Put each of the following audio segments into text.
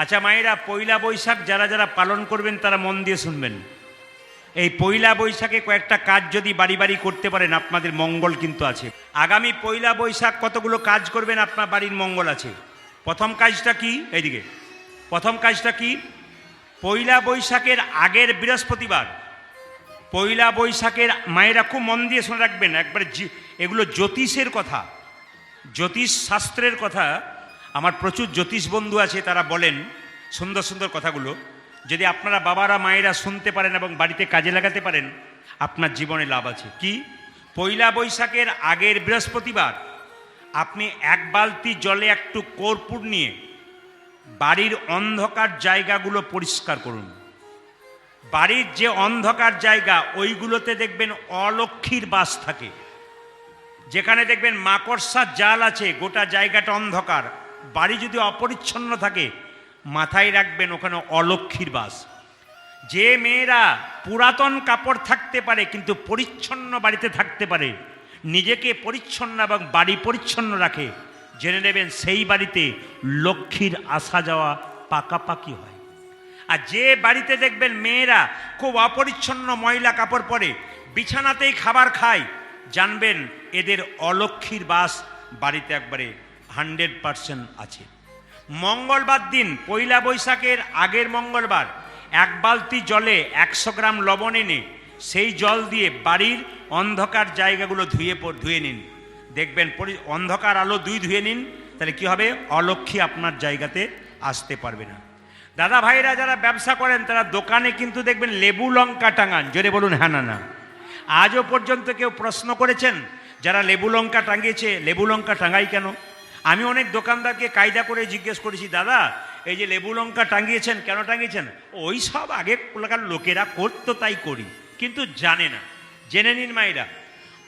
আচ্ছা মায়েরা, পয়লা বৈশাখ যারা যারা পালন করবেন তারা মন দিয়ে শুনবেন। এই পয়লা বৈশাখে কয়েকটা কাজ যদি বাড়ি বাড়ি করতে পারেন আপনাদের মঙ্গল কিন্তু আছে। আগামী পয়লা বৈশাখ কতগুলো কাজ করবেন, আপনার বাড়ির মঙ্গল আছে। প্রথম কাজটা কি? এইদিকে প্রথম কাজটা কি? পয়লা বৈশাখের আগের বৃহস্পতিবার, পয়লা বৈশাখের, মায়েরা খুব মন দিয়ে শুনে রাখবেন, একবারে এগুলো জ্যোতিষের কথা, জ্যোতিষ শাস্ত্রের কথা। আমার প্রচুর জ্যোতিষ বন্ধু আছে, তারা বলেন সুন্দর সুন্দর কথাগুলো। যদি আপনারা বাবারা মায়েরা শুনতে পারেন এবং বাড়িতে কাজে লাগাতে পারেন, আপনার জীবনে লাভ আছে। কি? পয়লা বৈশাখের আগের বৃহস্পতিবার আপনি এক বালতি জলে একটু কর্পূর নিয়ে বাড়ির অন্ধকার জায়গাগুলো পরিষ্কার করুন। বাড়ির যে অন্ধকার জায়গা, ওইগুলোতে দেখবেন অলক্ষ্মীর বাস থাকে। যেখানে দেখবেন মাকড়সার জাল আছে, গোটা জায়গাটা অন্ধকার, বাড়ি যদি অপরিচ্ছন্ন থাকে, মাথায় রাখবেন ওখানে অলক্ষ্মীর বাস। যে মেয়েরা পুরাতন কাপড় থাকতে পারে কিন্তু পরিচ্ছন্ন বাড়িতে থাকতে পারে, নিজেকে পরিচ্ছন্ন এবং বাড়ি পরিচ্ছন্ন রাখে, জেনে নেবেন সেই বাড়িতে লক্ষ্মীর আসা যাওয়া পাকাপাকি হয়। আর যে বাড়িতে দেখবেন মেয়েরা খুব অপরিচ্ছন্ন ময়লা কাপড় পরে বিছানাতেই খাবার খায়, জানবেন এদের অলক্ষ্মীর বাস বাড়িতে একবারে 100% আছে। মঙ্গলবার দিন, পয়লা বৈশাখের আগের মঙ্গলবার, এক বালতি জলে 100 গ্রাম লবণ এনে সেই জল দিয়ে বাড়ির অন্ধকার জায়গাগুলো ধুয়ে নিন। দেখবেন অন্ধকার আলো ধুয়ে নিন, তাহলে কি হবে? অলক্ষ্মী আপনার জায়গাতে আসতে পারবে না। দাদা ভাইরা যারা ব্যবসা করেন তারা দোকানে কিন্তু দেখবেন লেবু লঙ্কা টাঙান। জোরে বলুন হ্যাঁ না না। আজও পর্যন্ত কেউ প্রশ্ন করেছেন যারা লেবু লঙ্কা টাঙিয়েছে, লেবু লঙ্কা টাঙাই কেন? আমি অনেক দোকানদারকে কায়দা করে জিজ্ঞেস করেছি, দাদা এই যে লেবু লঙ্কা টাঙিয়েছেন কেন টাঙিয়েছেন? ওই সব আগেকার লোকেরা করতো তাই করি, কিন্তু জানে না। জেনে নিন মায়েরা।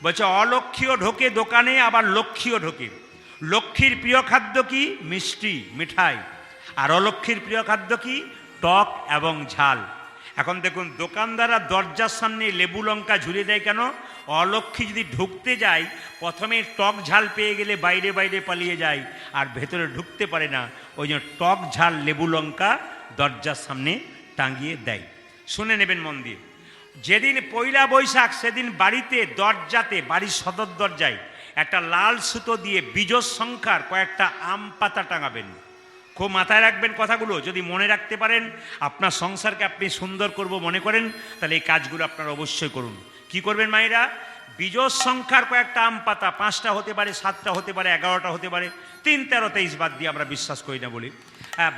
বলছে অলক্ষ্মীও ঢোকে দোকানে, আবার লক্ষ্মীও ঢোকে। লক্ষ্মীর প্রিয় খাদ্য কি? মিষ্টি, মিঠাই। আর অলক্ষ্মীর প্রিয় খাদ্য কি? টক এবং ঝাল। এখন দেখুন, দোকানদাররা দরজার সামনে লেবু লঙ্কা ঝুলিয়ে দেয় কেন? অলক্ষ্মী যদি ঢুকতে যায়, প্রথমে টক ঝাল পেয়ে গেলে বাইরে বাইরে পালিয়ে যায়, আর ভেতরে ঢুকতে পারে না। ওই জন্য টক ঝাল লেবু লঙ্কা দরজার সামনে টাঙিয়ে দেয়। শুনে নেবেন মন দিয়ে। যেদিন পয়লা বৈশাখ সেদিন বাড়িতে দরজাতে, বাড়ির সদর দরজায় একটা লাল সুতো দিয়ে বিজোড় সংখ্যার কয়েকটা আম পাতা টাঙাবেন। খুব মাথায় রাখবেন কথাগুলো। যদি মনে রাখতে পারেন, আপনার সংসারকে আপনি সুন্দর করব মনে করেন, তাহলে এই কাজগুলো আপনারা অবশ্যই করুন। কি করবেন মায়েরা? বিজোড় সংখ্যার কয়েকটা আম পাতা, 5টা হতে পারে, 7টা হতে পারে, 11টা হতে পারে, 3, 13, 23 বাদ দিয়ে আমরা বিশ্বাস করি না বলি,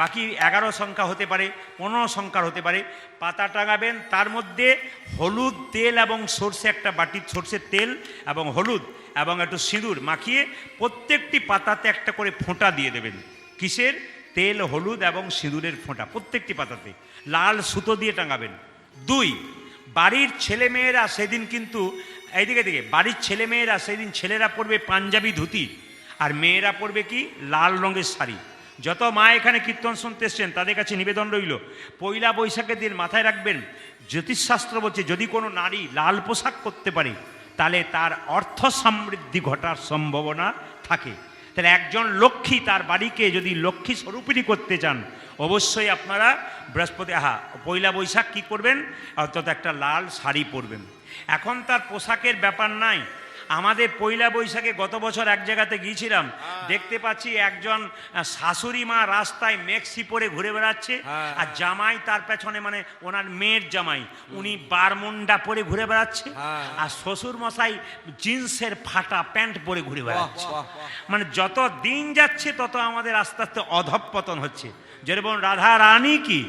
বাকি 11 সংখ্যা হতে পারে, 15 সংখ্যার হতে পারে, পাতা টাঙাবেন। তার মধ্যে হলুদ, তেল এবং সর্ষে, একটা বাটির সর্ষের তেল এবং হলুদ এবং একটু সিঁদুর মাখিয়ে প্রত্যেকটি পাতাতে একটা করে ফোঁটা দিয়ে দেবেন। কিসের? তেল, হলুদ এবং সিঁদুরের ফোঁটা প্রত্যেকটি পাতাতে লাল সুতো দিয়ে টাঙাবেন। 2, বাড়ির ছেলেমেয়েরা সেদিন কিন্তু, এইদিকে দিকে, বাড়ির ছেলেমেয়েরা সেদিন, ছেলেরা পরবে পাঞ্জাবি ধুতি আর মেয়েরা পরবে কি? লাল রঙের শাড়ি। যত মা এখানে কীর্তন শুনতে এসছেন তাদের কাছে নিবেদন রইল, পয়লা বৈশাখের দিন মাথায় রাখবেন, জ্যোতিষশাস্ত্র বলছে যদি কোনো নারী লাল পোশাক করতে পারে তাহলে তার অর্থ সমৃদ্ধি ঘটার সম্ভাবনা থাকে। তাহলে একজন লক্ষ্মী, তার বাড়িকে যদি লক্ষ্মী স্বরূপিণী করতে চান, অবশ্যই আপনারা পয়লা বৈশাখ কী করবেন? অর্থাৎ একটা লাল শাড়ি পরবেন। এখন তার পোশাকের ব্যাপার নাই। আমাদের পয়লা বৈশাখে গত বছর এক জায়গাতে গিয়েছিলাম, দেখতে পাচ্ছি একজন শাশুড়ি মা রাস্তায় মেক্সি পরে ঘুরে বেড়াচ্ছে, আর জামাই তার পেছনে, মানে ওনার মেয়ের জামাই, উনি বারমুন্ডা পরে ঘুরে বেড়াচ্ছে, আর শ্বশুর মশাই জিন্সের ফাটা প্যান্ট পরে ঘুরে বেড়াচ্ছে। মানে যত দিন যাচ্ছে তত আমাদের আস্তে আস্তে অধঃপতন হচ্ছে। যেরকম রাধা রানী কি,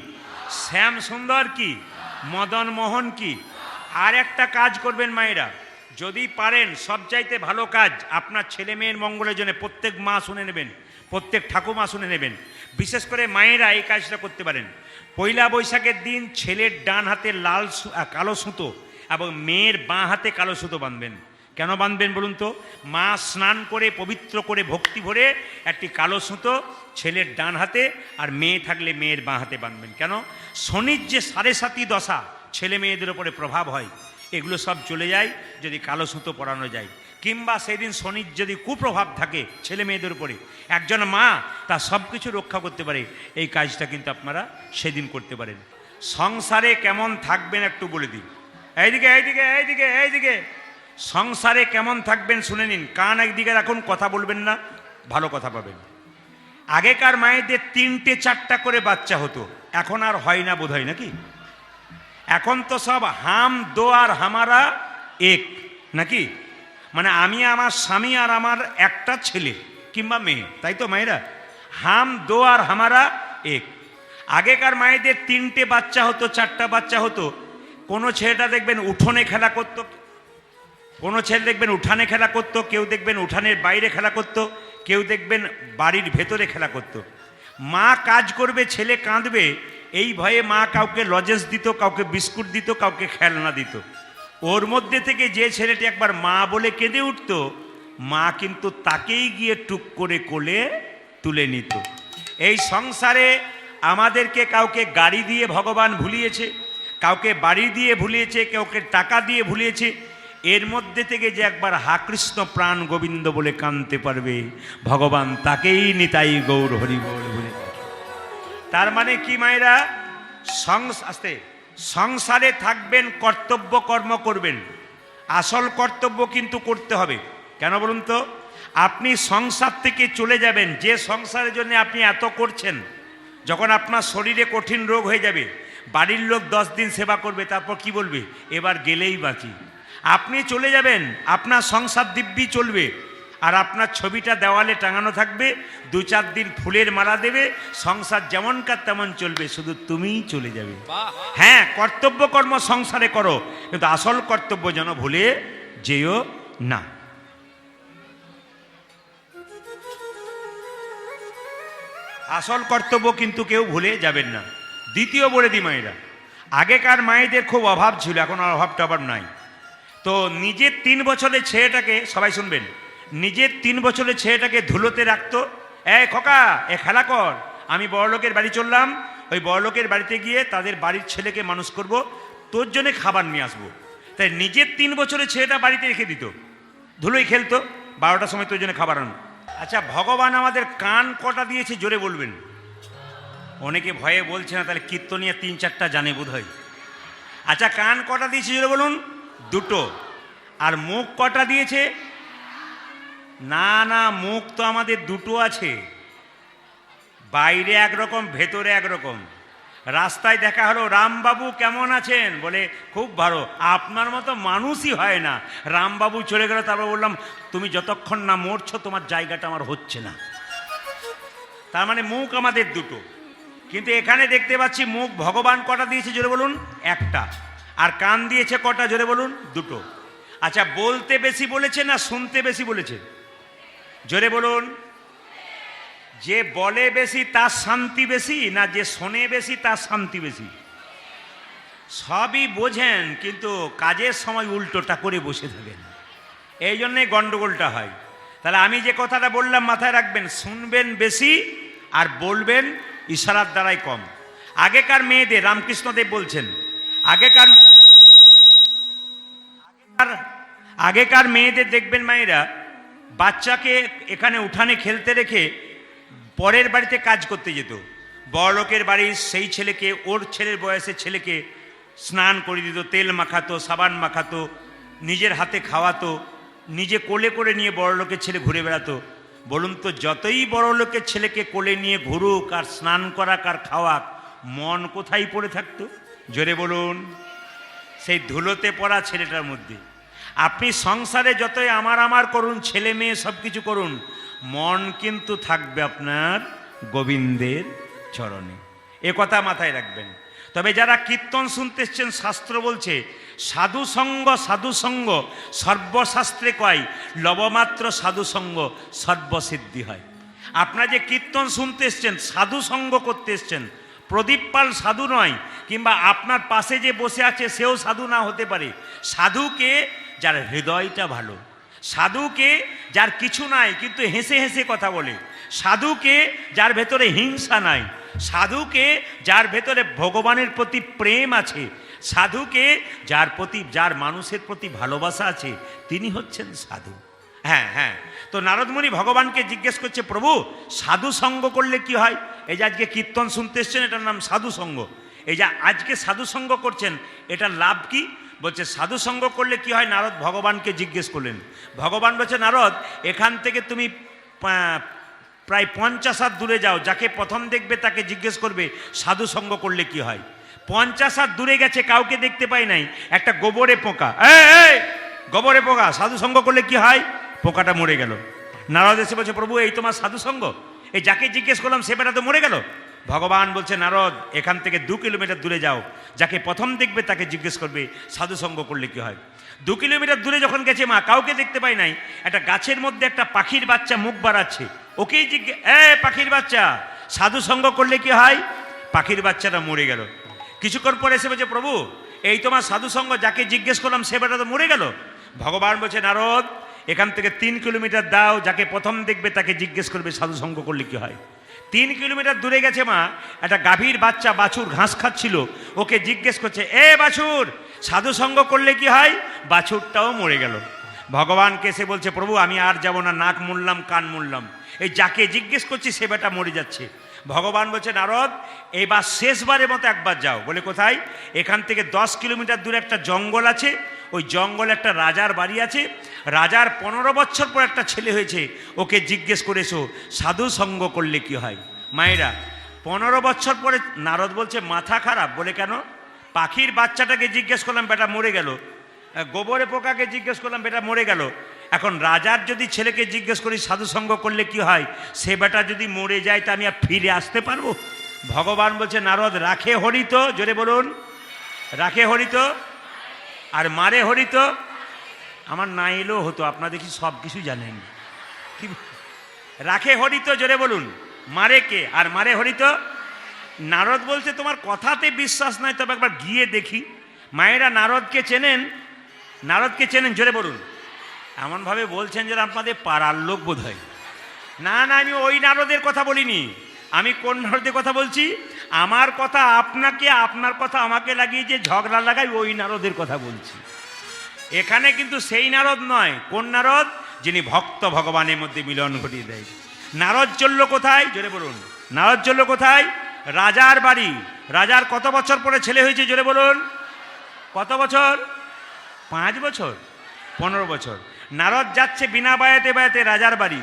শ্যাম সুন্দর কি, মদন মোহন কি। আর একটা কাজ করবেন মায়েরা, যদি পারেন, সবচাইতে ভালো কাজ আপনার ছেলে মেয়ের মঙ্গলের জন্য প্রত্যেক মা শুনে নেবেন, প্রত্যেক ঠাকুমা শুনে নেবেন, বিশেষ করে মায়েরা এই কাজটা করতে পারেন। পয়লা বৈশাখের দিন ছেলের ডান হাতে কালো সুতো এবং মেয়ের বাঁ হাতে কালো সুতো বাঁধবেন। কেন বাঁধবেন বলুন তো? মা স্নান করে পবিত্র করে ভক্তি ভরে একটি কালো সুতো ছেলের ডান হাতে, আর মেয়ে থাকলে মেয়ের বাঁ হাতে বাঁধবেন। কেন? শনির যে 7.5 দশা ছেলে মেয়েদের ওপরে প্রভাব হয়, এগুলো সব চলে যায় যদি কালো সুতো পরানো যায়। কিংবা সেদিন শনির যদি কুপ্রভাব থাকে ছেলে মেয়েদের উপরে, একজন মা তার সব কিছু রক্ষা করতে পারে। এই কাজটা কিন্তু আপনারা সেদিন করতে পারেন। সংসারে কেমন থাকবেন একটু বলে দিই। এইদিকে এইদিকে এইদিকে এইদিকে, সংসারে কেমন থাকবেন শুনে নিন। কান একদিকে রাখুন, কথা বলবেন না, ভালো কথা পাবেন। আগেকার মায়েদের 3টে 4টা করে বাচ্চা হতো, এখন আর হয় না বোধ হয়, নাকি? এখন তো সব হাম দো আর হামারা এক, নাকি? মানে আমি, আমার স্বামী আর আমার একটা ছেলে কিংবা মেয়ে, তাই তো মায়েরা? হাম দো আর হামারা এক। আগেকার মায়েদের 3টে বাচ্চা হতো, 4টা বাচ্চা হতো। কোনো ছেলেটা দেখবেন উঠোনে খেলা করতো, কোনো ছেলে দেখবেন উঠানে খেলা করতো, কেউ দেখবেন উঠানের বাইরে খেলা করতো, কেউ দেখবেন বাড়ির ভেতরে খেলা করতো। মা কাজ করবে, ছেলে কাঁদবে, এই ভয়ে মা কাউকে লজেন্স দিত, কাউকে বিস্কুট দিত, কাউকে খেলনা দিত। ওর মধ্যে থেকে যে ছেলেটি একবার মা বলে কেঁদে উঠত, মা কিন্তু তাকেই গিয়ে টুক করে কোলে তুলে নিত। এই সংসারে আমাদেরকে কাউকে গাড়ি দিয়ে ভগবান ভুলিয়েছে, কাউকে বাড়ি দিয়ে ভুলিয়েছে, কাউকে টাকা দিয়ে ভুলিয়েছে। এর মধ্যে থেকে যে একবার হা কৃষ্ণ প্রাণ গোবিন্দ বলে কাঁদতে পারবে, ভগবান তাকেই নিতাই গৌর হরি বল বলে। তার মানে কি মায়েরা? সংসারে থাকবেন, কর্তব্য কর্ম করবেন। আসল কর্তব্য কিন্তু করতে হবে। কেন বলুন তো? আপনি সংসার থেকে চলে যাবেন, যে সংসারের জন্য আপনি এত করছেন, যখন আপনার শরীরে কঠিন রোগ হয়ে যাবে, বাড়ির লোক 10 দিন সেবা করবে, তারপর কি বলবে? এবার গেলেই বাকি। আপনি চলে যাবেন, আপনার সংসার দিব্যি চলবে, আর আপনার ছবিটা দেওয়ালে টাঙানো থাকবে, 2-4 দিন ফুলের মালা দেবে, সংসার যেমনকার তেমন চলবে, শুধু তুমিই চলে যাবে। হ্যাঁ, কর্তব্য কর্ম সংসারে করো, কিন্তু আসল কর্তব্য যেন ভুলে যেও না। আসল কর্তব্য কিন্তু কেউ ভুলে যাবেন না। দ্বিতীয় বলে দি মায়েরা, আগেকার মায়েদের খুব অভাব ছিল, এখন আর অভাব টভাব নাই। তো নিজের 3 বছরের ছেলেটাকে, সবাই শুনবেন, নিজের 3 বছরের ছেলেটাকে ধুলোতে রাখতো। খোকা, খেলা কর, আমি বড়লোকের বাড়ি চললাম, ওই বড়লোকের বাড়িতে গিয়ে তাদের বাড়ির ছেলেকে মানুষ করব, তোর জন্য খাবার নিয়ে আসবো। তাই নিজের 3 বছরের ছেলেটা বাড়িতে রেখে দিত, ধুলোই খেলতো, 12টার সময় তোর জন্য খাবার আনো। আচ্ছা, ভগবান আমাদের কান কটা দিয়েছে জোরে বলবেন? অনেকে ভয়ে বলছে না, তাহলে কীর্তনিয়া 3-4টা জানে বোধ হয়। আচ্ছা, কান কটা দিয়েছে জোরে বলুন? 2টো। আর মুখ কটা দিয়েছে? না না, মুখ তো আমাদের 2টো আছে, বাইরে একরকম, ভেতরে একরকম। রাস্তায় দেখা হলো, রামবাবু কেমন আছেন? বলে খুব ভালো। আপনার মতো মানুষই হয় না। রামবাবু চলে গেল, তারপর বললাম তুমি যতক্ষণ না মরছো তোমার জায়গাটা আমার হচ্ছে না। তার মানে মুখ আমাদের 2টো, কিন্তু এখানে দেখতে পাচ্ছি মুখ ভগবান কটা দিয়েছে জোরে বলুন? 1টা। আর কান দিয়েছে কটা জোরে বলুন? 2টো। আচ্ছা, বলতে বেশি বলেছে না শুনতে বেশি বলেছে? জোরে বলুন। যে বলে বেশি তার শান্তি বেশি, না যে শোনে বেশি তার শান্তি বেশি? সবই বোঝেন, কিন্তু কাজের সময় উল্টোটা করে বসে থাকেন, এই জন্যে গন্ডগোলটা হয়। তাহলে আমি যে কথাটা বললাম মাথায় রাখবেন, শুনবেন বেশি আর বলবেন ইশারার দ্বারাই কম। আগেকার মেয়েদের, রামকৃষ্ণদেব বলছেন, আগেকার মেয়েদের দেখবেন মায়েরা, বাচ্চাকে এখানে উঠানে খেলতে রেখে পরের বাড়িতে কাজ করতে যেত। বড়লোকের বাড়ির সেই ছেলেকে, ওর ছেলের বয়সের ছেলেকে স্নান করে দিত, তেল মাখাতো, সাবান মাখাতো, নিজের হাতে খাওয়াতো, নিজে কোলে করে নিয়ে বড়লোকের ছেলে ঘুরে বেড়াতো। বলুন তো, যতই বড়লোকের ছেলেকে কোলে নিয়ে ঘুরুক আর স্নান করাক আর খাওয়াক, মন কোথায় পড়ে থাকতো জোরে বলুন? সেই ধুলোতে পড়া ছেলেটার মধ্যে। আপনি সংসারে যতই আমার আমার করুন, ছেলে মেয়ে সব কিছু করুন, মন কিন্তু থাকবে আপনার গোবিন্দের চরণে। এ কথা মাথায় রাখবেন। তবে যারা কীর্তন শুনতে এসছেন, শাস্ত্র বলছে সাধুসঙ্গ সাধুসঙ্গ সর্বশাস্ত্রে কয়, লবমাত্র সাধুসঙ্গ সর্বসিদ্ধি হয়। আপনারা যে কীর্তন শুনতে এসছেন, সাধুসঙ্গ করতে এসছেন। প্রদীপ পাল সাধু নয়, কিংবা আপনার পাশে যে বসে আছে সেও সাধু না হতে পারে। সাধুকে যার হৃদয়টা ভালো, সাধুকে যার কিছু নাই কিন্তু হেসে হেসে কথা বলে, সাধুকে যার ভেতরে হিংসা নাই, সাধুকে যার ভেতরে ভগবানের প্রতি প্রেম আছে, সাধুকে যার মানুষের প্রতি ভালোবাসা আছে, তিনি হচ্ছেন সাধু। হ্যাঁ হ্যাঁ। তো নারদমুনি ভগবানকে জিজ্ঞেস করছে, প্রভু সাধু সঙ্গ করলে কি হয়? এই যে আজকে কীর্তন শুনতে এসছেন, এটার নাম সাধু সঙ্গ। এই যে আজকে সাধু সঙ্গ করছেন, এটার লাভ কি? বলছে সাধু সঙ্গ করলে কি হয়? নারদ ভগবানকে জিজ্ঞেস করলেন। ভগবান বলছে, নারদ এখান থেকে তুমি প্রায় 50 হাত দূরে যাও, যাকে প্রথম দেখবে তাকে জিজ্ঞেস করবে সাধু সঙ্গ করলে কি হয়। 50 হাত দূরে গেছে, কাউকে দেখতে পাই নাই, একটা গোবরে পোকা, গোবরে পোকা, সাধু সঙ্গ করলে কি হয়? পোকাটা মরে গেল। নারদ এসে বলছে, প্রভু এই তোমার সাধু সঙ্গ? এই যাকে জিজ্ঞেস করলাম সে বেটা তো মরে গেল। ভগবান বলছে, নারদ এখান থেকে 2 কিলোমিটার দূরে যাও, যাকে প্রথম দেখবে তাকে জিজ্ঞেস করবে সাধু সঙ্গ করলে কি হয়। 2 কিলোমিটার দূরে যখন গেছে মা, কাউকে দেখতে পাই নাই, একটা গাছের মধ্যে একটা পাখির বাচ্চা মুখ বাড়াচ্ছে, ওকেই জিজ্ঞেস, পাখির বাচ্চা সাধু সঙ্গ করলে কি হয়? পাখির বাচ্চাটা মরে গেল। কিছুক্ষণ পরে এসে বলছে, প্রভু এই তোমার সাধু সঙ্গ, যাকে জিজ্ঞেস করলাম সে বেটা তো মরে গেল। ভগবান বলছে, নারদ এখান থেকে 3 কিলোমিটার দাও, যাকে প্রথম দেখবে তাকে জিজ্ঞেস করবে সাধু সঙ্গ করলে কি হয়। 3 কিলোমিটার দূরে গেছে মা, একটা গাভীর বাচ্চা বাছুর ঘাস খাচ্ছিল, ওকে জিজ্ঞেস করছে, বাছুর সাধু সঙ্গ করলে কি হয়? বাছুরটাও মরে গেল। ভগবানকে এসে বলছে, প্রভু আমি আর যাব না, নাক মুড়লাম কান মুড়লাম, এই যাকে জিজ্ঞেস করছি সে বেটা মরে যাচ্ছে। ভগবান বলছে, নারদ এবার শেষবারের মতো একবার যাও। বলে কোথায়? এখান থেকে 10 কিলোমিটার দূরে একটা জঙ্গল আছে, ওই জঙ্গলে একটা রাজার বাড়ি আছে, রাজার 15 বছর পর একটা ছেলে হয়েছে, ওকে জিজ্ঞেস করেছো সাধু সঙ্গ করলে কি হয়। মায়েরা 15 বছর পরে, নারদ বলছে মাথা খারাপ। বলে কেন? পাখির বাচ্চাটাকে জিজ্ঞেস করলাম বেটা মরে গেল, গোবরে পোকাকে জিজ্ঞেস করলাম বেটা মরে গেল, এখন রাজার যদি ছেলেকে জিজ্ঞেস করি সাধু সঙ্গ করলে কি হয়, সে বেটা যদি মরে যায় তা আমি আর ফিরে আসতে পারবো? ভগবান বলছে, নারদ রাখে হরিত, জোরে বলুন, রাখে হরিত আর মারে হরিত। আমার না এলেও হতো, আপনারা দেখি সব কিছু জানেন। কি রাখে হরিত, জোরে বলুন, মারে কে আর মারে হরিত? নারদ বলছে তোমার কথাতে বিশ্বাস নাই, তবে একবার গিয়ে দেখি। মায়েরা নারদকে চেনেন? নারদকে চেনেন? জোরে বলুন। এমনভাবে বলছেন যেন আপনাদের পাড়ার লোক বোধ হয়। না না, আমি ওই নারদের কথা বলিনি। আমি কোন নারদের কথা বলছি? আমার কথা আপনাকে, আপনার কথা আমাকে লাগিয়ে যে ঝগড়া লাগাই, ওই নারদের কথা বলছি। এখানে কিন্তু সেই নারদ নয়। কোন নারদ? যিনি ভক্ত ভগবানের মধ্যে মিলন ঘটিয়ে দেয়। নারদ চলল কোথায়? জোরে বলুন। নারদ চলল কোথায়? রাজার বাড়ি। রাজার কত বছর পরে ছেলে হয়েছে? জোরে বলুন। কত বছর? 5 বছর, 15 বছর। নারদ যাচ্ছে বিনা বায়াতে বায়াতে রাজার বাড়ি।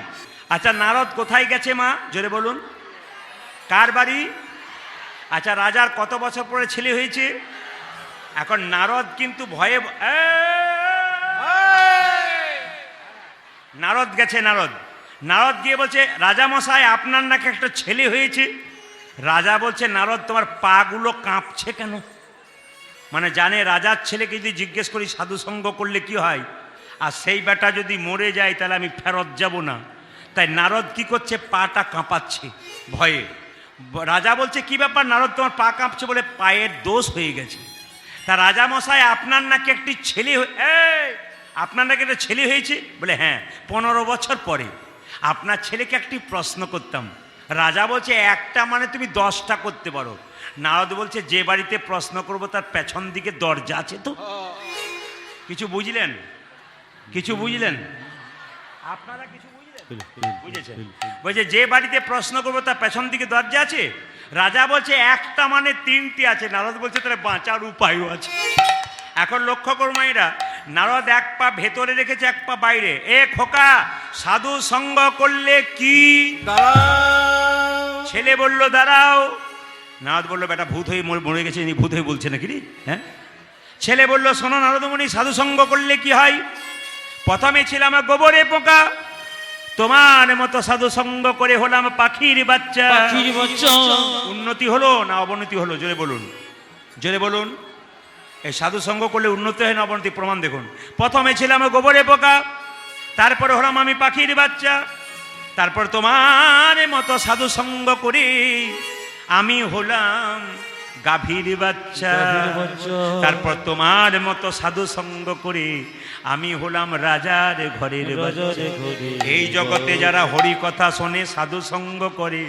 আচ্ছা নারদ কোথায় গেছে মা? জোরে বলুন। কার বাড়ি? আচ্ছা রাজার কত বছর পরে ছেলে হয়েছে? এখন নারদ কিন্তু ভয়ে, নারদ গেছে, নারদ গিয়ে বলছে, রাজা মশাই আপনার নাকি একটা ছেলে হয়েছে। রাজা বলছে, নারদ তোমার পাগুলো কাঁপছে কেন? মানে জানে রাজার ছেলেকে যদি জিজ্ঞেস করি সাধু সঙ্গ করলে কি হয়, আর সেই বেটা যদি মরে যায় তাহলে আমি ফেরত যাব না। তাই নারদ কি করছে? পাটা কাঁপাচ্ছে ভয়ে। রাজা বলছে, কি ব্যাপার নারদ তোমার পা কাঁপছে? বলে পায়ের দোষ হয়ে গেছে। তা রাজা মশাই আপনার নাকি একটি ছেলে, আপনার নাকি একটা ছেলে হয়েছে? বলে হ্যাঁ, 15 বছর পরে। আপনার ছেলেকে একটি প্রশ্ন করতাম। রাজা বলছে, একটা মানে তুমি 10টা করতে পারো। নারদ বলছে, যে বাড়িতে প্রশ্ন করব তার পেছন দিকে দরজা আছে তো? কিছু বুঝলেন? কিছু বুঝলেন? আপনারা কিছু বুঝেছেন? বলছে যে বাড়িতে প্রশ্ন করবো তার পেছন দিকে দরজা আছে। রাজা বলছে একটা মানে 3টি আছে। নারদ বলছে তাহলে বাঁচার উপায়ও আছে। এখন লক্ষ্য করো মায়েরা, নারদ এক পা ভেতরে রেখেছে, এক পা বাইরে। খোকা সাধু সঙ্গ করলে কি? ছেলে বলল দাঁড়াও। নারদ বলল, বেটা ভূত হয়ে মরে গেছে, ভূত হয়ে বলছে নাকি রে? হ্যাঁ। ছেলে বলল, শোনো নারদমণি, সাধু সঙ্গ করলে কি হয়? প্রথমে ছিলাম গোবরে পোকা, তোমার মতো সাধু সঙ্গ করে হলাম পাখির বাচ্চা। উন্নতি হলো না অবনতি হলো? জোরে বলুন, জোরে বলুন। এই সাধু সঙ্গ করলে উন্নতি হয় না অবনতি? প্রমাণ দেখুন। প্রথমে ছিলাম গোবরে পোকা, তারপরে হলাম আমি পাখির বাচ্চা, তারপর তোমার মতো সাধু সঙ্গ করে আমি হলাম গাভীর বাচ্চা, তারপর তোমার মতো সাধু সঙ্গ করে আমি হলাম রাজার ঘরের বাচ্চা। এই জগতে যারা হরি কথা শোনে, সাধু সঙ্গ করে,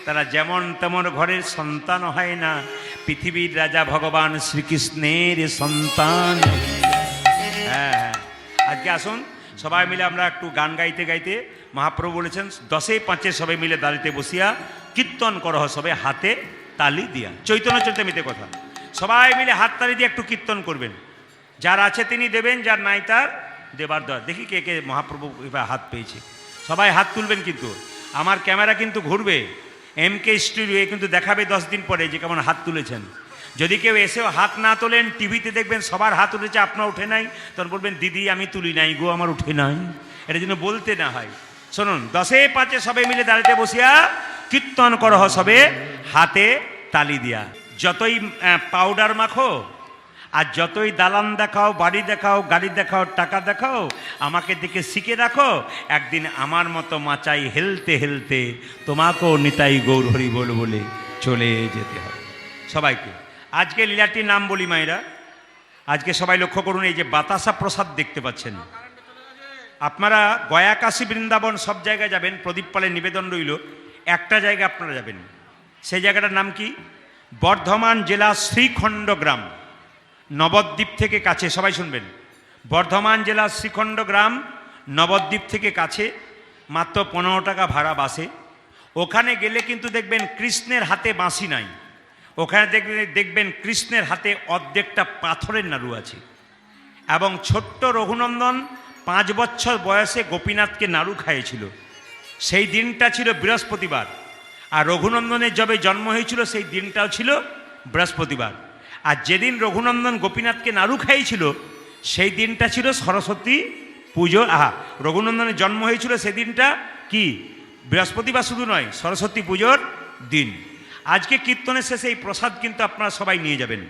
তারা যেমন তেমন ঘরের সন্তান হয় না, পৃথিবীর রাজা ভগবান শ্রীকৃষ্ণের সন্তান। হ্যাঁ, আজকে আসুন সবাই মিলে আমরা একটু গান গাইতে গাইতে মহাপ্রভু বলেছেন 10-5 সবাই মিলে দাঁড়িতে বসিয়া কীর্তন করহ সবে হাতে তালি দিয়া। চৈতন্য চরিতামৃতে কথা। সবাই মিলে হাত তালি দিয়ে একটু কীর্তন করবেন। যার আছে তিনি দেবেন, যার নাই তার দেবার দর। দেখি কে কে মহাপ্রভু এবার হাত পেয়েছে। সবাই হাত তুলবেন, কিন্তু আমার ক্যামেরা কিন্তু ঘুরবে, MK স্টুডিও কিন্তু দেখাবে 10 দিন পরে যে কেমন হাত তুলেছেন। যদি কেউ এসেও হাত না তোলেন, টিভিতে দেখবেন সবার হাত উঠেছে, আপনার উঠে নাই, তখন বলবেন দিদি আমি তুলি নাই গো, আমার উঠে নাই। এটা যেন বলতে না হয়। শুনুন, 10-5 সবাই মিলে দাঁড়িতে বসিয়া কীর্তন করহ সবে হাতে তালি দিয়া। যতই পাউডার মাখো আর যতই দালান দেখাও, বাড়ি দেখাও, গাড়ি দেখাও, টাকা দেখাও, আমাকে দেখে শিখে রাখো, একদিন আমার মতো মাচাই হেলতে হেলতে তোমাকেও নিতাই গৌর হরি বল বলে চলে যেতে হবে। সবাইকে আজকে লীলাটির নাম বলি মায়েরা। আজকে সবাই লক্ষ্য করুন, এই যে বাতাসা প্রসাদ দেখতে পাচ্ছেন, আপনারা গয়া, কাশী, বৃন্দাবন সব জায়গায় যাবেন, প্রদীপ পালের নিবেদন রইল। একটা জায়গায় আপনারা যাবেন, সেই জায়গাটার নাম কি? বর্ধমান জেলা শ্রীখণ্ড গ্রাম, নবদ্বীপ থেকে কাছে। সবাই শুনবেন, বর্ধমান জেলা শ্রীখণ্ড গ্রাম, নবদ্বীপ থেকে কাছে, মাত্র 15 টাকা ভাড়া বাসে। ওখানে গেলে কিন্তু দেখবেন কৃষ্ণের হাতে বাঁশি নাই, ওখানে দেখবেন কৃষ্ণের হাতে অর্ধেকটা পাথরের নাড়ু আছে। এবং ছোট্ট রঘুনন্দন 5 বছর বয়সে গোপীনাথকে নাড়ু খাইয়েছিল। সেই দিনটা ছিল বৃহস্পতিবার, আর রঘুনন্দনের যবে জন্ম হয়েছিল সেই দিনটাও ছিল বৃহস্পতিবার। আর যেদিন রঘুনন্দন গোপীনাথকে নাড়ু খাইয়েছিল সেই দিনটা ছিল সরস্বতী পুজো। রঘুনন্দনের জন্ম হয়েছিল সেদিনটা কি বৃহস্পতিবার শুধু নয়, সরস্বতী পুজোর দিন। আজকে কীর্তনের শেষে এই প্রসাদ কিন্তু আপনারা সবাই নিয়ে যাবেন।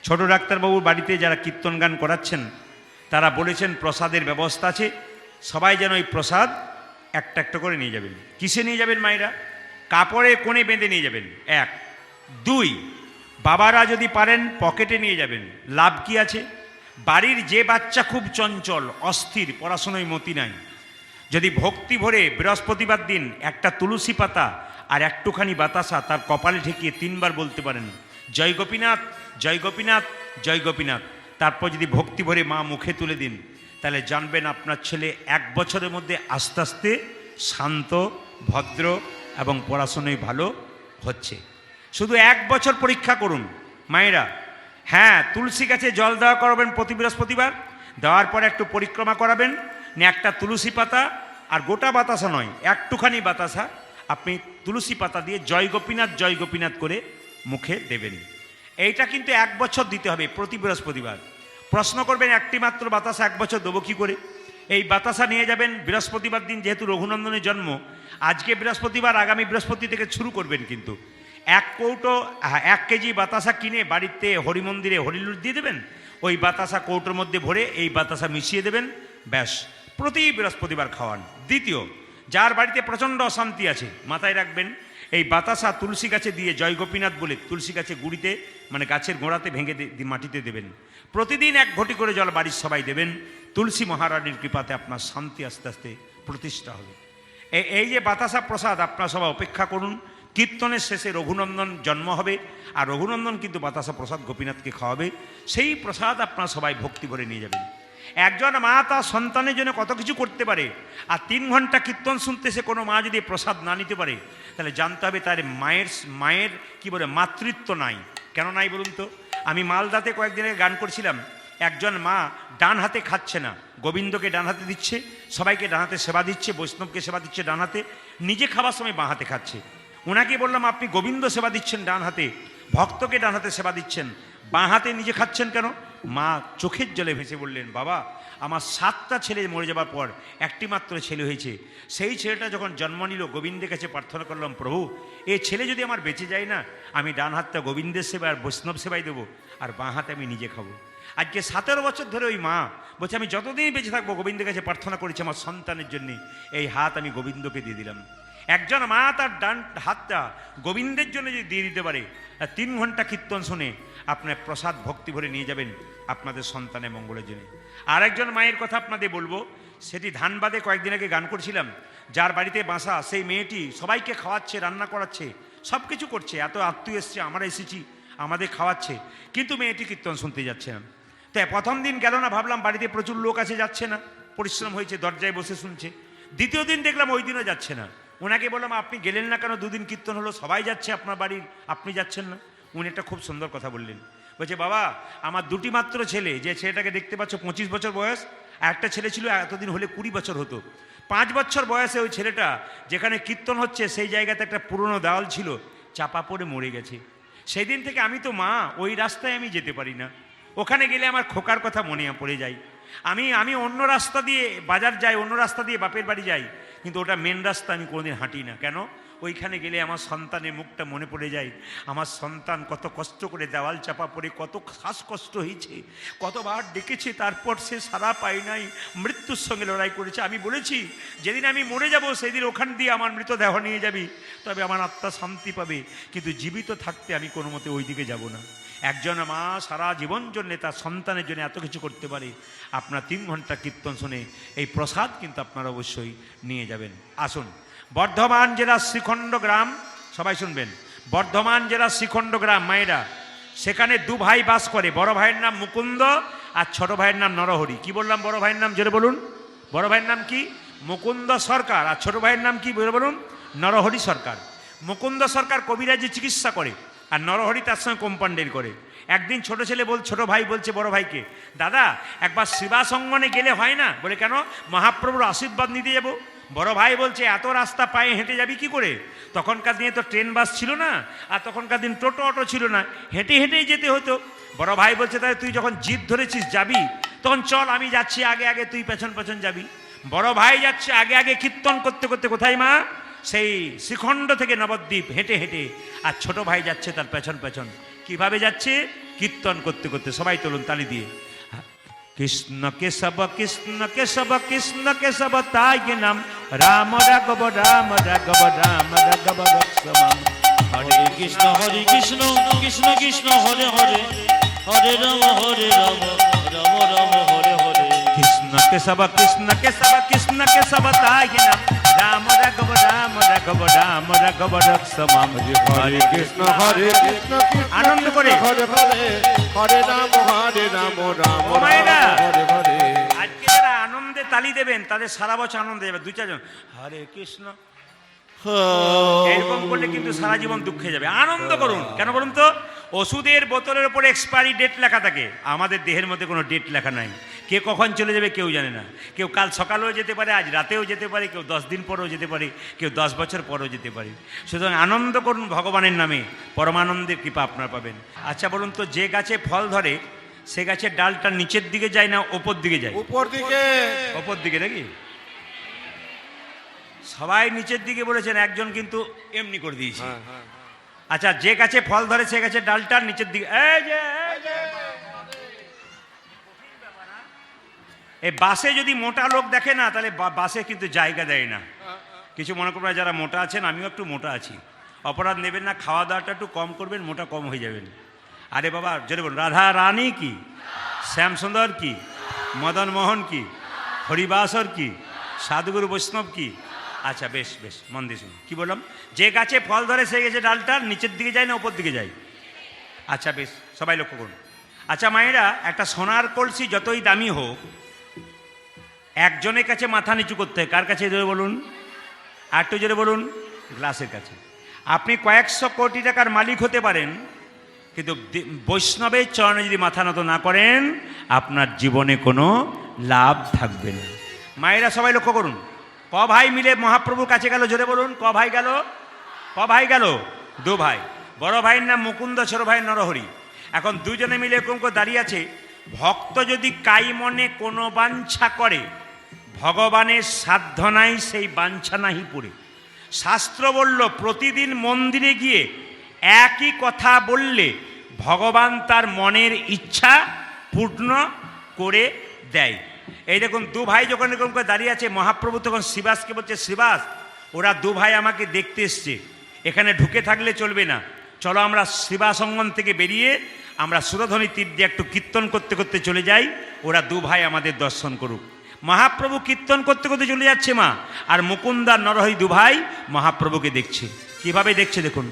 ছোট ডাক্তারবাবুর বাড়িতে যারা কীর্তন গান করাচ্ছেন তারা বলেছেন প্রসাদের ব্যবস্থা আছে, সবাই যেন এই প্রসাদ একটা একটা করে নিয়ে যাবেন। কিসে নিয়ে যাবেন মায়েরা? কাপড়ে কোণে বেঁধে নিয়ে যাবেন, 1। 2, বাবারা যদি পারেন পকেটে নিয়ে যাবেন। লাভ কি আছে? বাড়ির যে বাচ্চা খুব চঞ্চল, অস্থির, পড়াশোনায় মতি নাই, যদি ভক্তি ভরে বৃহস্পতিবার দিন একটা তুলসী পাতা আর একটুখানি বাতাসা তার কপালে ঠেকিয়ে 3 বার বলতে পারেন, জয় গোপীনাথ, জয় গোপীনাথ, জয় গোপীনাথ, তারপর যদি ভক্তি ভরে মা মুখে তুলে দিন, তাহলে জানবেন আপনার ছেলে 1 বছরের মধ্যে আস্তে আস্তে শান্ত, ভদ্র এবং পড়াশোনায় ভালো হচ্ছে। শুধু 1 বছর পরীক্ষা করুন মায়েরা। হ্যাঁ, তুলসী গাছে জল দেওয়া করাবেন প্রতি বৃহস্পতিবার, দেওয়ার পরে একটু পরিক্রমা করাবেন, একটা তুলসী পাতা আর গোটা বাতাসা নয়, একটুখানি বাতাসা আপনি তুলসী পাতা দিয়ে জয় গোপীনাথ, জয় গোপীনাথ করে মুখে দেবেন। এইটা কিন্তু 1 বছর দিতে হবে প্রতি বৃহস্পতিবার। প্রশ্ন করবেন, একটি মাত্র বাতাসা 1 বছর দেবো কী করে? এই বাতাসা নিয়ে যাবেন বৃহস্পতিবার দিন, যেহেতু রঘুনন্দনের জন্ম আজকে বৃহস্পতিবার, আগামী বৃহস্পতি থেকে শুরু করবেন। কিন্তু 1 কেজি বাতাসা কিনে বাড়িতে হরিমন্দিরে হরিলুট দিয়ে দেবেন, ওই বাতাসা কৌটোর মধ্যে ভরে এই বাতাসা মিশিয়ে দেবেন, ব্যাস প্রতি বৃহস্পতিবার খাওয়ান। দ্বিতীয়, যার বাড়িতে প্রচণ্ড অশান্তি আছে মাথায় রাখবেন, এই বাতাসা তুলসী গাছে দিয়ে জয় গোপীনাথ বলে তুলসী গাছে গুড়িতে মানে গাছের গোড়াতে ভেঙে মাটিতে দেবেন। প্রতিদিন 1 ঘটি করে জল বাড়ির সবাই দেবেন। তুলসী মহারানীর কৃপাতে আপনার শান্তি আস্তে আস্তে প্রতিষ্ঠা হবে। এই যে বাতাসা প্রসাদ আপনারা সবাই অপেক্ষা করুন, কীর্তনের শেষে রঘুনন্দন জন্ম হবে, আর রঘুনন্দন কিন্তু বাতাসা প্রসাদ গোপীনাথকে খাওয়াবে। সেই প্রসাদ আপনারা সবাই ভক্তি করে নিয়ে যাবেন। একজন মা তার সন্তানের জন্য কত কিছু করতে পারে, আর 3 ঘন্টা কীর্তন শুনতে সে কোনো মা যদি প্রসাদ না নিতে পারে, তাহলে জানতে হবে তার মায়ের কি বলে মাতৃত্ব নাই। কেন নাই বলুন তো? আমি মালদাতে কয়েকদিন আগে গান করছিলাম, একজন মা ডান হাতে খাচ্ছে না, গোবিন্দকে ডান হাতে দিচ্ছে, সবাইকে ডান হাতে সেবা দিচ্ছে, বৈষ্ণবকে সেবা দিচ্ছে ডান হাতে, নিজে খাবার সময় বাঁ হাতে খাচ্ছে। ওনাকে বললাম, আপনি গোবিন্দ সেবা দিচ্ছেন ডান হাতে, ভক্তকে ডান হাতে সেবা দিচ্ছেন, বাঁ হাতে নিজে খাচ্ছেন কেন? মা চোখের জলে ভেসে বললেন, বাবা আমার 7টা ছেলে মরে যাবার পর একটি মাত্র ছেলে হয়েছে, সেই ছেলেটা যখন জন্ম নিল গোবিন্দের কাছে প্রার্থনা করলাম, প্রভু এই ছেলে যদি আমার বেঁচে যায় না, আমি ডান হাতটা গোবিন্দের সেবা আর বৈষ্ণব সেবাই দেবো, আর বাঁ হাতে আমি নিজে খাবো। আজকে 17 বছর ধরে ওই মা বলছে, আমি যতদিন বেঁচে থাকবো গোবিন্দের কাছে প্রার্থনা করেছি আমার সন্তানের জন্য, এই হাত আমি গোবিন্দকে দিয়ে দিলাম। একজন মা তার ডান হাতটা গোবিন্দের জন্য যদি দিয়ে দিতে পারে, 3 ঘন্টা কীর্তন শুনে আপনার প্রসাদ ভক্তি ভরে নিয়ে যাবেন আপনাদের সন্তানের মঙ্গলের জন্য। আরেকজন মায়ের কথা আপনাদের বলবো, সেটি ধানবাদে কয়েকদিন আগে গান করছিলাম, যার বাড়িতে বাসা সেই মেয়েটি সবাইকে খাওয়াচ্ছে, রান্না করাচ্ছে, সব কিছু করছে, এত আত্মীয় এসছে, আমরা এসেছি, আমাদের খাওয়াচ্ছে, কিন্তু মেয়েটি কীর্তন শুনতে যাচ্ছে না। তাই প্রথম দিন গেল না, ভাবলাম বাড়িতে প্রচুর লোক আছে, যাচ্ছে না, পরিশ্রম হয়েছে, দরজায় বসে শুনছে। দ্বিতীয় দিন দেখলাম ওই দিনও যাচ্ছে না। ওনাকে বললাম আপনি গেলেন না কেন? দুদিন কীর্তন হলো, সবাই যাচ্ছে আপনার বাড়ির, আপনি যাচ্ছেন না। উনি একটা খুব সুন্দর কথা বললেন, বলছে বাবা আমার দুটি মাত্র ছেলে, যে ছেলেটাকে দেখতে পাচ্ছ 25 বছর বয়স, আর একটা ছেলে ছিল এতদিন হলে 20 বছর হতো। 5 বছর বয়সে ওই ছেলেটা যেখানে কীর্তন হচ্ছে সেই জায়গাতে একটা পুরনো দেওয়াল ছিল, চাপা পড়ে মরে গেছে। সেই দিন থেকে আমি তো মা ওই রাস্তায় আমি যেতে পারি না। ওখানে গেলে আমার খোকার কথা মনে পড়ে যায়। আমি অন্য রাস্তা দিয়ে বাজার যাই, অন্য রাস্তা দিয়ে বাপের বাড়ি যাই, কিন্তু ওটা মেন রাস্তা আমি কোনোদিন হাঁটি না। কেন? ওইখানে গেলে আমার সন্তানের মুখটা মনে পড়ে যায়। আমার সন্তান কত কষ্ট করে দেওয়াল চাপা পড়ে কত শ্বাসকষ্ট হয়েছে, কতবার ডেকেছে, তারপর সে সারা পায় নাই, মৃত্যুর সঙ্গে লড়াই করেছে। আমি বলেছি যেদিন আমি মরে যাব সেদিন ওখান দিয়ে আমার মৃতদেহ নিয়ে যাবি, তবে আমার আত্মা শান্তি পাবে, কিন্তু জীবিত থাকতে আমি কোনো মতে ওই দিকে যাব না। একজন মা সারা জীবন জন্যে তার সন্তানের জন্য এত কিছু করতে পারে। আপনার 3 ঘন্টা কীর্তন শুনে এই প্রসাদ কিন্তু আপনারা অবশ্যই নিয়ে যাবেন। আসুন, বর্ধমান জেলার শ্রীখণ্ড গ্রাম, সবাই শুনবেন, বর্ধমান জেলার শ্রীখণ্ড গ্রাম মায়েরা, সেখানে 2 ভাই বাস করে। বড় ভাইয়ের নাম মুকুন্দ আর ছোট ভাইয়ের নাম নরহরি। কি বললাম? বড় ভাইয়ের নাম জোরে বলুন। বড় ভাইয়ের নাম কি? মুকুন্দ সরকার। আর ছোট ভাইয়ের নাম কি বলুন? নরহরি সরকার। মুকুন্দ সরকার কবিরাজি চিকিৎসা করে, আর নরহরি তার সঙ্গে কম্পাউন্ডার করে। একদিন ছোট ভাই বলছে বড় ভাইকে, দাদা একবার সেবাসঙ্গনে গেলে হয় না? বলে কেন? মহাপ্রভুর আশীর্বাদ নিতে যাব। বড় ভাই বলছে এত রাস্তা পায়ে হেঁটে যাবি কি করে? তখনকার দিনে তো ট্রেন বাস ছিল না, আর তখনকার দিন টোটো অটো ছিল না, হেঁটে হেঁটেই যেতে হতো। বড় ভাই বলছে তাহলে তুই যখন জিদ ধরেছিস যাবি, তখন চল আমি যাচ্ছি আগে আগে, তুই পেছন পেছন যাবি। বড় ভাই যাচ্ছে আগে আগে কীর্তন করতে করতে, কোথায় মা? সেই শ্রীখণ্ড থেকে নবদ্বীপ হেঁটে হেঁটে, আর ছোট ভাই যাচ্ছে তার পেছন পেছন। কিভাবে যাচ্ছে? কীর্তন করতে করতে। সবাই তুলুন তালি দিয়ে। কৃষ্ণ কেশব কৃষ্ণ কেশব কৃষ্ণ কেশব তাই নাম, রাম রাঘব রাম রাঘব রাম রাঘব রক্ষমাম। হরে কৃষ্ণ কৃষ্ণ কৃষ্ণ হরে হরে, হরে রাম রাম রাম হরে হরে। কৃষ্ণ কেশব কৃষ্ণ কেশব কৃষ্ণ কেশব তাই নাম, রাম রাঘব রাম রাঘব রাম রাঘব রক্ষমাম। হরে কৃষ্ণ আনন্দ করে হরে হরে, হরে রাম রাম ও মায়েরা, হরে হরে। আজকে যারা আনন্দে তালি দেবেন তাদের সারা বছর আনন্দ যাবে। 2-4 জন হরে কৃষ্ণ এরকম করলে কিন্তু সারা জীবন দুঃখে যাবে। আনন্দ করুন। কেন বলুন তো? ওষুধের বোতলের উপরে এক্সপায়ারি ডেট লেখা থাকে, আমাদের দেহের মধ্যে কোনো ডেট লেখা নাই। কে কখন চলে যাবে কেউ জানে না। কেউ কাল সকালেও যেতে পারে, আজ রাতেও যেতে পারে, কেউ 10 দিন পরেও যেতে পারে, কেউ 10 বছর পরেও যেতে পারে। সুতরাং আনন্দ করুন ভগবানের নামে, পরমানন্দের কৃপা আপনারা পাবেন। আচ্ছা বলুন তো, যে গাছে ফল ধরে সে গাছের ডালটা নিচের দিকে যায় না ওপর দিকে যায়? উপর দিকে। ওপর দিকে নাকি? সবাই নিচের দিকে বলেছেন, একজন কিন্তু এমনি করে দিয়েছে। আচ্ছা, যে গাছে ফল ধরে সে গাছের ডালটা নিচের দিকে। এই বাসে যদি মোটা লোক দেখে না, তাহলে বাসে কিন্তু জায়গা দেয় না। কিছু মনে করবেন না, যারা মোটা আছেন, আমিও একটু মোটা আছি, অপরাধ নেবেন না, খাওয়া দাওয়াটা একটু কম করবেন, মোটা কম হয়ে যাবেন। আরে বাবা জোরে বলুন, রাধা রানী কি, শ্যামসুন্দর কি, মদন মোহন কি, হরিবাসর কি, সাধুগুরু বৈষ্ণব কি? আচ্ছা বেশ বেশ, মন দিয়ে শুনুন কি বললাম। যে গাছে ফল ধরে সেই গাছে ডালটা নিচের দিকে যায় না ওপর দিকে যায়? আচ্ছা বেশ, সবাই লক্ষ্য করুন। আচ্ছা মায়েরা, একটা সোনার কলসি যতই দামি হোক, একজনের কাছে মাথা নিচু করতে হয়। কার কাছে জোরে বলুন? আর একটু জোরে বলুন। গ্লাসের কাছে। আপনি কয়েকশো কোটি টাকার মালিক হতে পারেন, কিন্তু বৈষ্ণবের চরণে যদি মাথা নত না করেন, আপনার জীবনে কোনো লাভ থাকবে না। মায়েরা সবাই লক্ষ্য করুন। ক ভাই মিলে মহাপ্রভুর কাছে গেল? জোরে বলুন। ক ভাই গেল? ক ভাই গেল? 2 ভাই। বড় ভাইয়ের নাম মুকুন্দ, ছোট ভাইয়ের নরহরি। এখন দুজনে মিলে এরকম করে দাঁড়িয়ে আছে। ভক্ত যদি কাই মনে কোনো বাঞ্ছা করে, ভগবানের সাধ্য নাই সেই বাঞ্ছা নাহি পুরে। শাস্ত্র বলল, প্রতিদিন মন্দিরে গিয়ে একই কথা বললে ভগবান তার মনের ইচ্ছা পূর্ণ করে দেয়। এই দেখুন, 2 ভাই যখন এরকম করে দাঁড়িয়ে আছে, মহাপ্রভু তখন শ্রীবাসকে বলছে, শ্রীবাস ওরা 2 ভাই আমাকে দেখতে এসছে, এখানে ঢুকে থাকলে চলবে না, চলো আমরা শ্রীবাসঙ্গন থেকে বেরিয়ে আমরা সুরধ্বনি তীর দিয়ে একটু কীর্তন করতে করতে চলে যাই, ওরা 2 ভাই আমাদের দর্শন করুক। মহাপ্রভু কীর্তন করতে করতে চলে যাচ্ছে মা, আর মুকুন্দার নরহরি 2 ভাই মহাপ্রভুকে দেখছে। কিভাবে দেখছে দেখুন,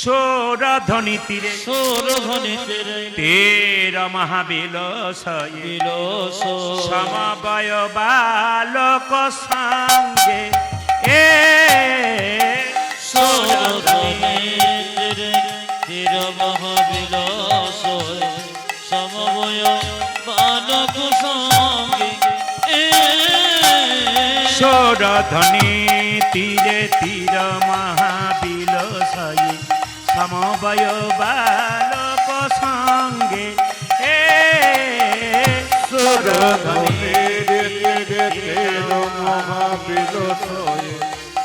সৌরধ্বনি তীরে সৌরধ্বনি তীরে তের মহাবিলসয়ে বিলস সমবয় বালক সঙ্গে এ সৌরধ্বনি তীরে তীর মহাবিলাস সমবয় বালক সঙ্গে সৌরধ্বনি তীরে তীর মহাবিলসয়ে সমবয় বালক সঙ্গে এ সৌরধ্বনি তের মহাবিলসয়ে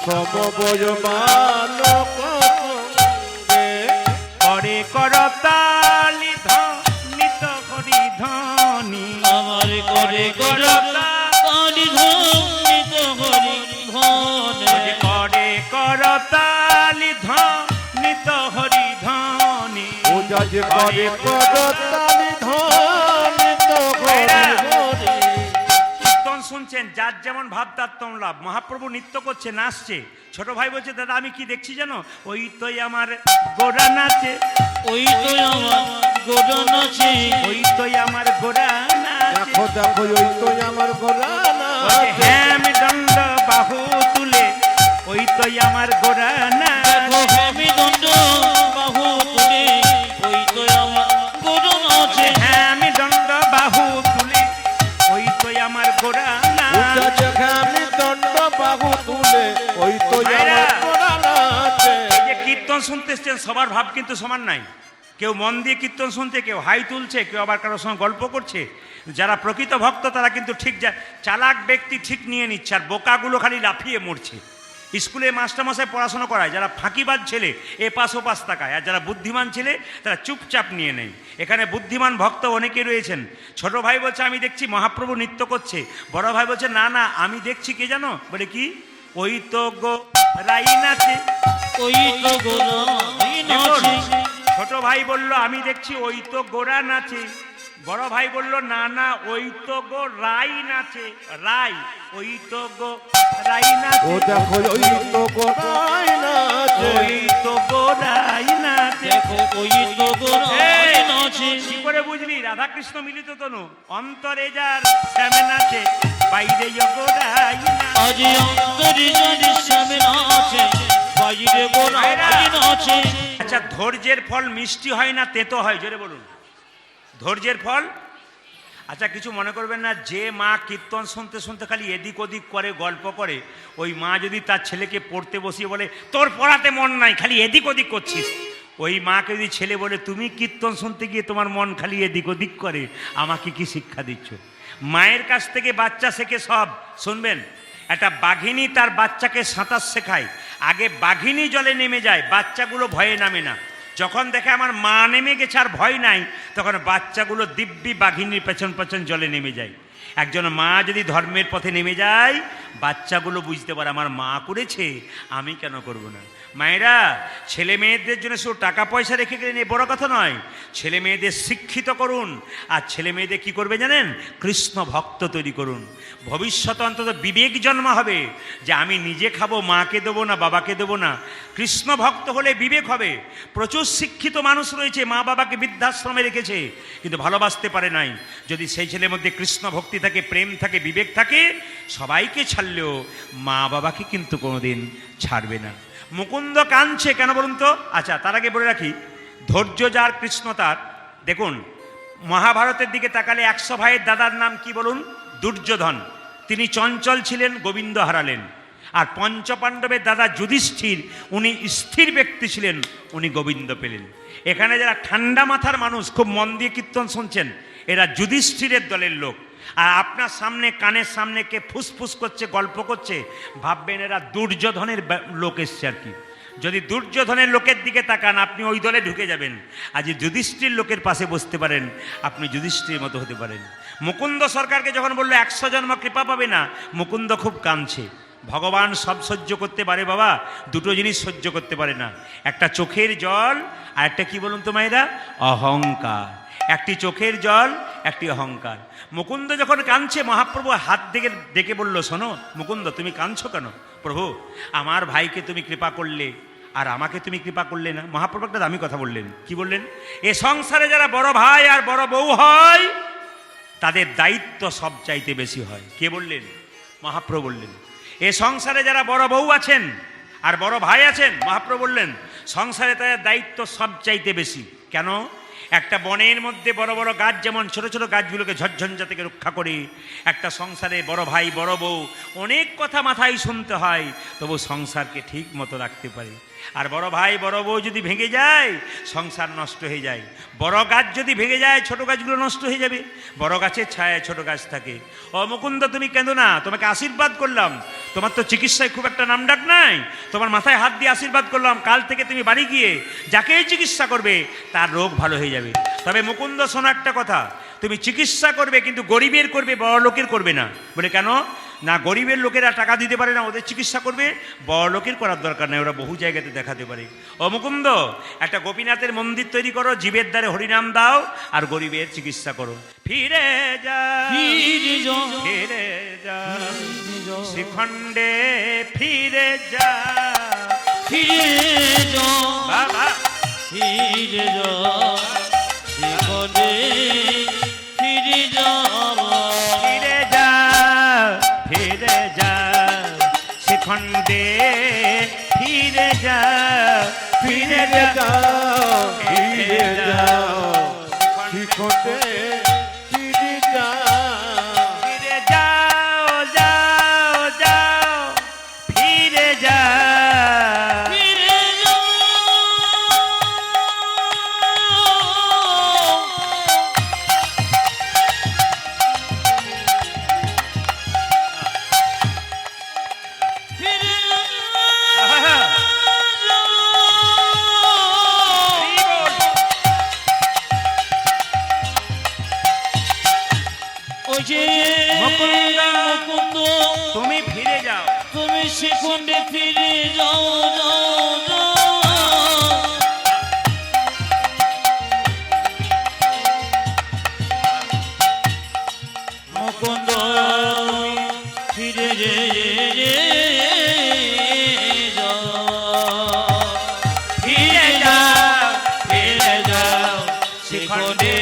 সমবয় বালক সঙ্গে করে করতালি নিত হরি ধ্বনি আমার করে করতালি ধ্বনিত হরি ধনে করে করতালি নিত হরি ধ্বনি পূজা যে করে করতালি ধ্বনিত হরি হরি। কীর্তন শুনছেন, যার যেমন ভাব তার তেমন লাভ। মহাপ্রভু নৃত্য করছে, নাচছে। ছোট ভাই বলছে, দাদা আমি কি দেখছি জানো, ওই তোই আমার গোরা নাচে, ওই তো আমার গোরা নাচে ওই তোই আমার গোরা নাচে। দেখো দেখো ওই তো আমার গোরানা ওই যে হেম দণ্ড বাহু তুলে, ওই তোই আমার গোরা নাচে। দেখো হেমি দণ্ড বাহু তুলে ওই তো আমার গোরা নাচে হেম দণ্ড বাহু তুলে, ওই তোই আমার গোরা পূজা নাচে। যে আমি দণ্ড বাহু তুলে ওই তো ভাইরা, আমার গোরানা আছে। এই যে কীর্তন শুনতে এসছেন, সবার ভাব কিন্তু সমান নাই। কেউ মন দিয়ে কীর্তন শুনছে, কেউ হাই তুলছে, কেউ আবার কারোর সঙ্গে গল্প করছে। যারা প্রকৃত ভক্ত তারা কিন্তু ঠিক চালাক ব্যক্তি ঠিক নিয়ে নিচ্ছে, আর বোকাগুলো খালি লাফিয়ে মরছে। স্কুলে মাস্টারমশাই পড়াশোনা করায়, যারা ফাঁকিবাজ ছেলে এপাশ ওপাশ তাকায়, আর যারা বুদ্ধিমান ছেলে তারা চুপচাপ নিয়ে নেয়। এখানে বুদ্ধিমান ভক্ত অনেকে রয়েছেন। ছোট ভাই বলছে আমি দেখছি মহাপ্রভু নৃত্য করছে, বড় ভাই বলছে না না আমি দেখছি, কে জানো, বলে কি, ওই তো গো রাই নাচে। ওই তো গোরা নাচে ছোট ভাই বলল আমি দেখছি ওই তো গোরা নাচে, বড় ভাই বলল না না ওই তো গো রাই নাচে, রাই, ওই তো গো রাই ও নাচে, দেখো ওই তো গোরানা আছে। ওই তো গো রাই নাচে। দেখো ওই তো গোরা এই, নাচে কি করে বুঝলি? রাধা কৃষ্ণ মিলিত তনু, অন্তরে যার শ্যামে নাচে, বাইরে গো রাই নাচে। আজ অন্তরে যদি সামনে নাচে বাইরে গোরা নাচে আচ্ছা, ধৈর্যের ফল মিষ্টি হয় না তেতো হয়, জোরে বলুন। ধৈর্যের ফল, আচ্ছা কিছু মনে করবেন না, যে মা কীর্তন শুনতে শুনতে খালি এদিক ওদিক করে গল্প করে, ওই মা যদি তার ছেলেকে পড়তে বসিয়ে বলে তোর পড়াতে মন নাই খালি এদিক ওদিক করছিস, ওই মাকে যদি ছেলে বলে তুমি কীর্তন শুনতে গিয়ে তোমার মন খালি এদিক ওদিক করে, আমাকে কি শিক্ষা দিচ্ছ? মায়ের কাছ থেকে বাচ্চা শেখে সব। শুনবেন, একটা বাঘিনী তার বাচ্চাকে সাঁতার শেখায়, আগে বাঘিনী জলে নেমে যায়, বাচ্চাগুলো ভয়ে নামে না। যখন দেখে আমার মা নেমে গেছে আর ভয় নাই, তখন বাচ্চাগুলো দিব্যি বাঘিনীর পেছন পেছন জলে নেমে যায়। একজন মা যদি ধর্মের পথে নেমে যায়, বাচ্চাগুলো বুঝতে পারে আমার মা করেছে, আমি কেন করব না। মায়েরা, ছেলে মেয়েদের জন্য শুধু টাকা পয়সা রেখে গেলেন এ বড় কথা নয়, ছেলে মেয়েদের শিক্ষিত করুন, আর ছেলে মেয়েদের কী করবে জানেন, কৃষ্ণ ভক্ত তৈরি করুন। ভবিষ্যতে অন্তত বিবেক জন্ম হবে যে আমি নিজে খাবো, মাকে দেবো না, বাবাকে দেবো না। কৃষ্ণ ভক্ত হলে বিবেক হবে। প্রচুর শিক্ষিত মানুষ রয়েছে, মা বাবাকে বৃদ্ধাশ্রমে রেখেছে কিন্তু ভালোবাসতে পারে নাই। যদি সেই ছেলের মধ্যে কৃষ্ণ ভক্তি থাকে, প্রেম থাকে, বিবেক থাকে, সবাইকে ছাড়লেও মা বাবাকে কিন্তু কোনোদিন ছাড়বে না। মুকুন্দ কাঁদছে কেন বলুন তো? আচ্ছা, তার আগে বলে রাখি, ধৈর্য যার কৃষ্ণ তার। দেখুন, মহাভারতের দিকে তাকালে 100 ভাইয়ের দাদার নাম কি বলুন? দুর্যোধন। তিনি চঞ্চল ছিলেন, গোবিন্দ হারালেন। আর পঞ্চপাণ্ডবের দাদা যুধিষ্ঠির, উনি স্থির ব্যক্তি ছিলেন, উনি গোবিন্দ পেলেন। এখানে যারা ঠান্ডা মাথার মানুষ, খুব মন দিয়ে কীর্তন শুনছেন, এরা যুধিষ্ঠিরের দলের লোক। আর আপনার সামনে, কানের সামনে কে ফুসফুস করছে, গল্প করছে, ভাববেন এরা দুর্যোধনের লোক এসছে আর কি। যদি দুর্যোধনের লোকের দিকে তাকান, আপনি ওই দলে ঢুকে যাবেন। আজ যুধিষ্ঠির লোকের পাশে বসতে পারেন, আপনি যুধিষ্ঠির মতো হতে পারেন। মুকুন্দ সরকারকে যখন বললো 100 জন্ম কৃপা পাবে না, মুকুন্দ খুব কাঁদছে। ভগবান সব সহ্য করতে পারে বাবা, দুটো জিনিস সহ্য করতে পারে না, একটা চোখের জল আর একটা কি বলুন তো মায়েরা, অহংকার। একটি চোখের জল, একটি অহংকার। মুকুন্দ যখন কাঁদছে, মহাপ্রভু হাত ডেকে বলল, শোনো মুকুন্দ, তুমি কাঁদছো কেন? প্রভু, আমার ভাইকে তুমি কৃপা করলে, আর আমাকে তুমি কৃপা করলে না। মহাপ্রভু একটা দামি কথা বললেন, কি বললেন? এ সংসারে যারা বড় ভাই আর বড় বউ হয় তাদের দায়িত্ব সব চাইতে বেশি হয়। কে বললেন? মহাপ্রভু বললেন। এ সংসারে যারা বড় বউ আছেন আর বড় ভাই আছেন, মহাপ্রভু বললেন সংসারে তাদের দায়িত্ব সব চাইতে বেশি। কেন? একটা বনের মধ্যে বড় বড় গাছ যেমন ছোট ছোট গাছগুলোকে ঝড়ঝঞ্ঝা থেকে রক্ষা করে, একটা সংসারে বড় ভাই বড় বউ অনেক কথা মাথায় শুনতে হয়, তবু সংসারকে ঠিক মতো রাখতে পারে। আর বড় ভাই বড় বউ যদি ভেঙে যায় সংসার নষ্ট হয়ে যায়। বড় গাছ যদি ভেঙে যায় ছোট গাছগুলো নষ্ট হয়ে যাবে। বড় গাছের ছায়ায় ছোট গাছ থাকে। ও মুকুন্দ, তুমি কেঁদো না, তোমাকে আশীর্বাদ করলাম। তোমার তো চিকিৎসায় খুব একটা নামডাক নাই, তোমার মাথায় হাত দিয়ে আশীর্বাদ করলাম। কাল থেকে তুমি বাড়ি গিয়ে যাকেই চিকিৎসা করবে তার রোগ ভালো হয়ে যাবে। তবে মুকুন্দ, শোনো একটা কথা, তুমি চিকিৎসা করবে কিন্তু গরিবের করবে, বড় লোকের করবে না। বলে কেন? না, গরিবের লোকেরা টাকা দিতে পারে না, ওদের চিকিৎসা করবে, বড় লোকের করার দরকার নেই, ওরা বহু জায়গাতে দেখাতে পারে। ও মুকুন্দ, একটা গোপীনাথের মন্দির তৈরি করো, জীবের দ্বারে হরিনাম দাও আর গরিবের চিকিৎসা করো। ফিরে যা ফিরে যা ফিরে যা শ্রীখণ্ডে ফিরে যা ফিরে যা বাবা ফিরে যা শিখরে ফিরে যা ফিরে যা ফিরে যা শ্রীখণ্ডে ফিরে যা ফিরে ফিরে যা যাও, ফিরে যাও, শিখতে ফিরে যাও। ফিরে যাও যাও যাও ফিরে যা ফিরে যা ফিরে আহা, যা এই বল। ওই যে মুকুন্দ, মুকুন্দ, তুমি ফিরে যাও। তুমি শিখণ্ডে ফিরে যাও যাও যাও মুকুন্দ ফিরে যাও ফিরে যাও ফিরে যাও শিখণ্ডে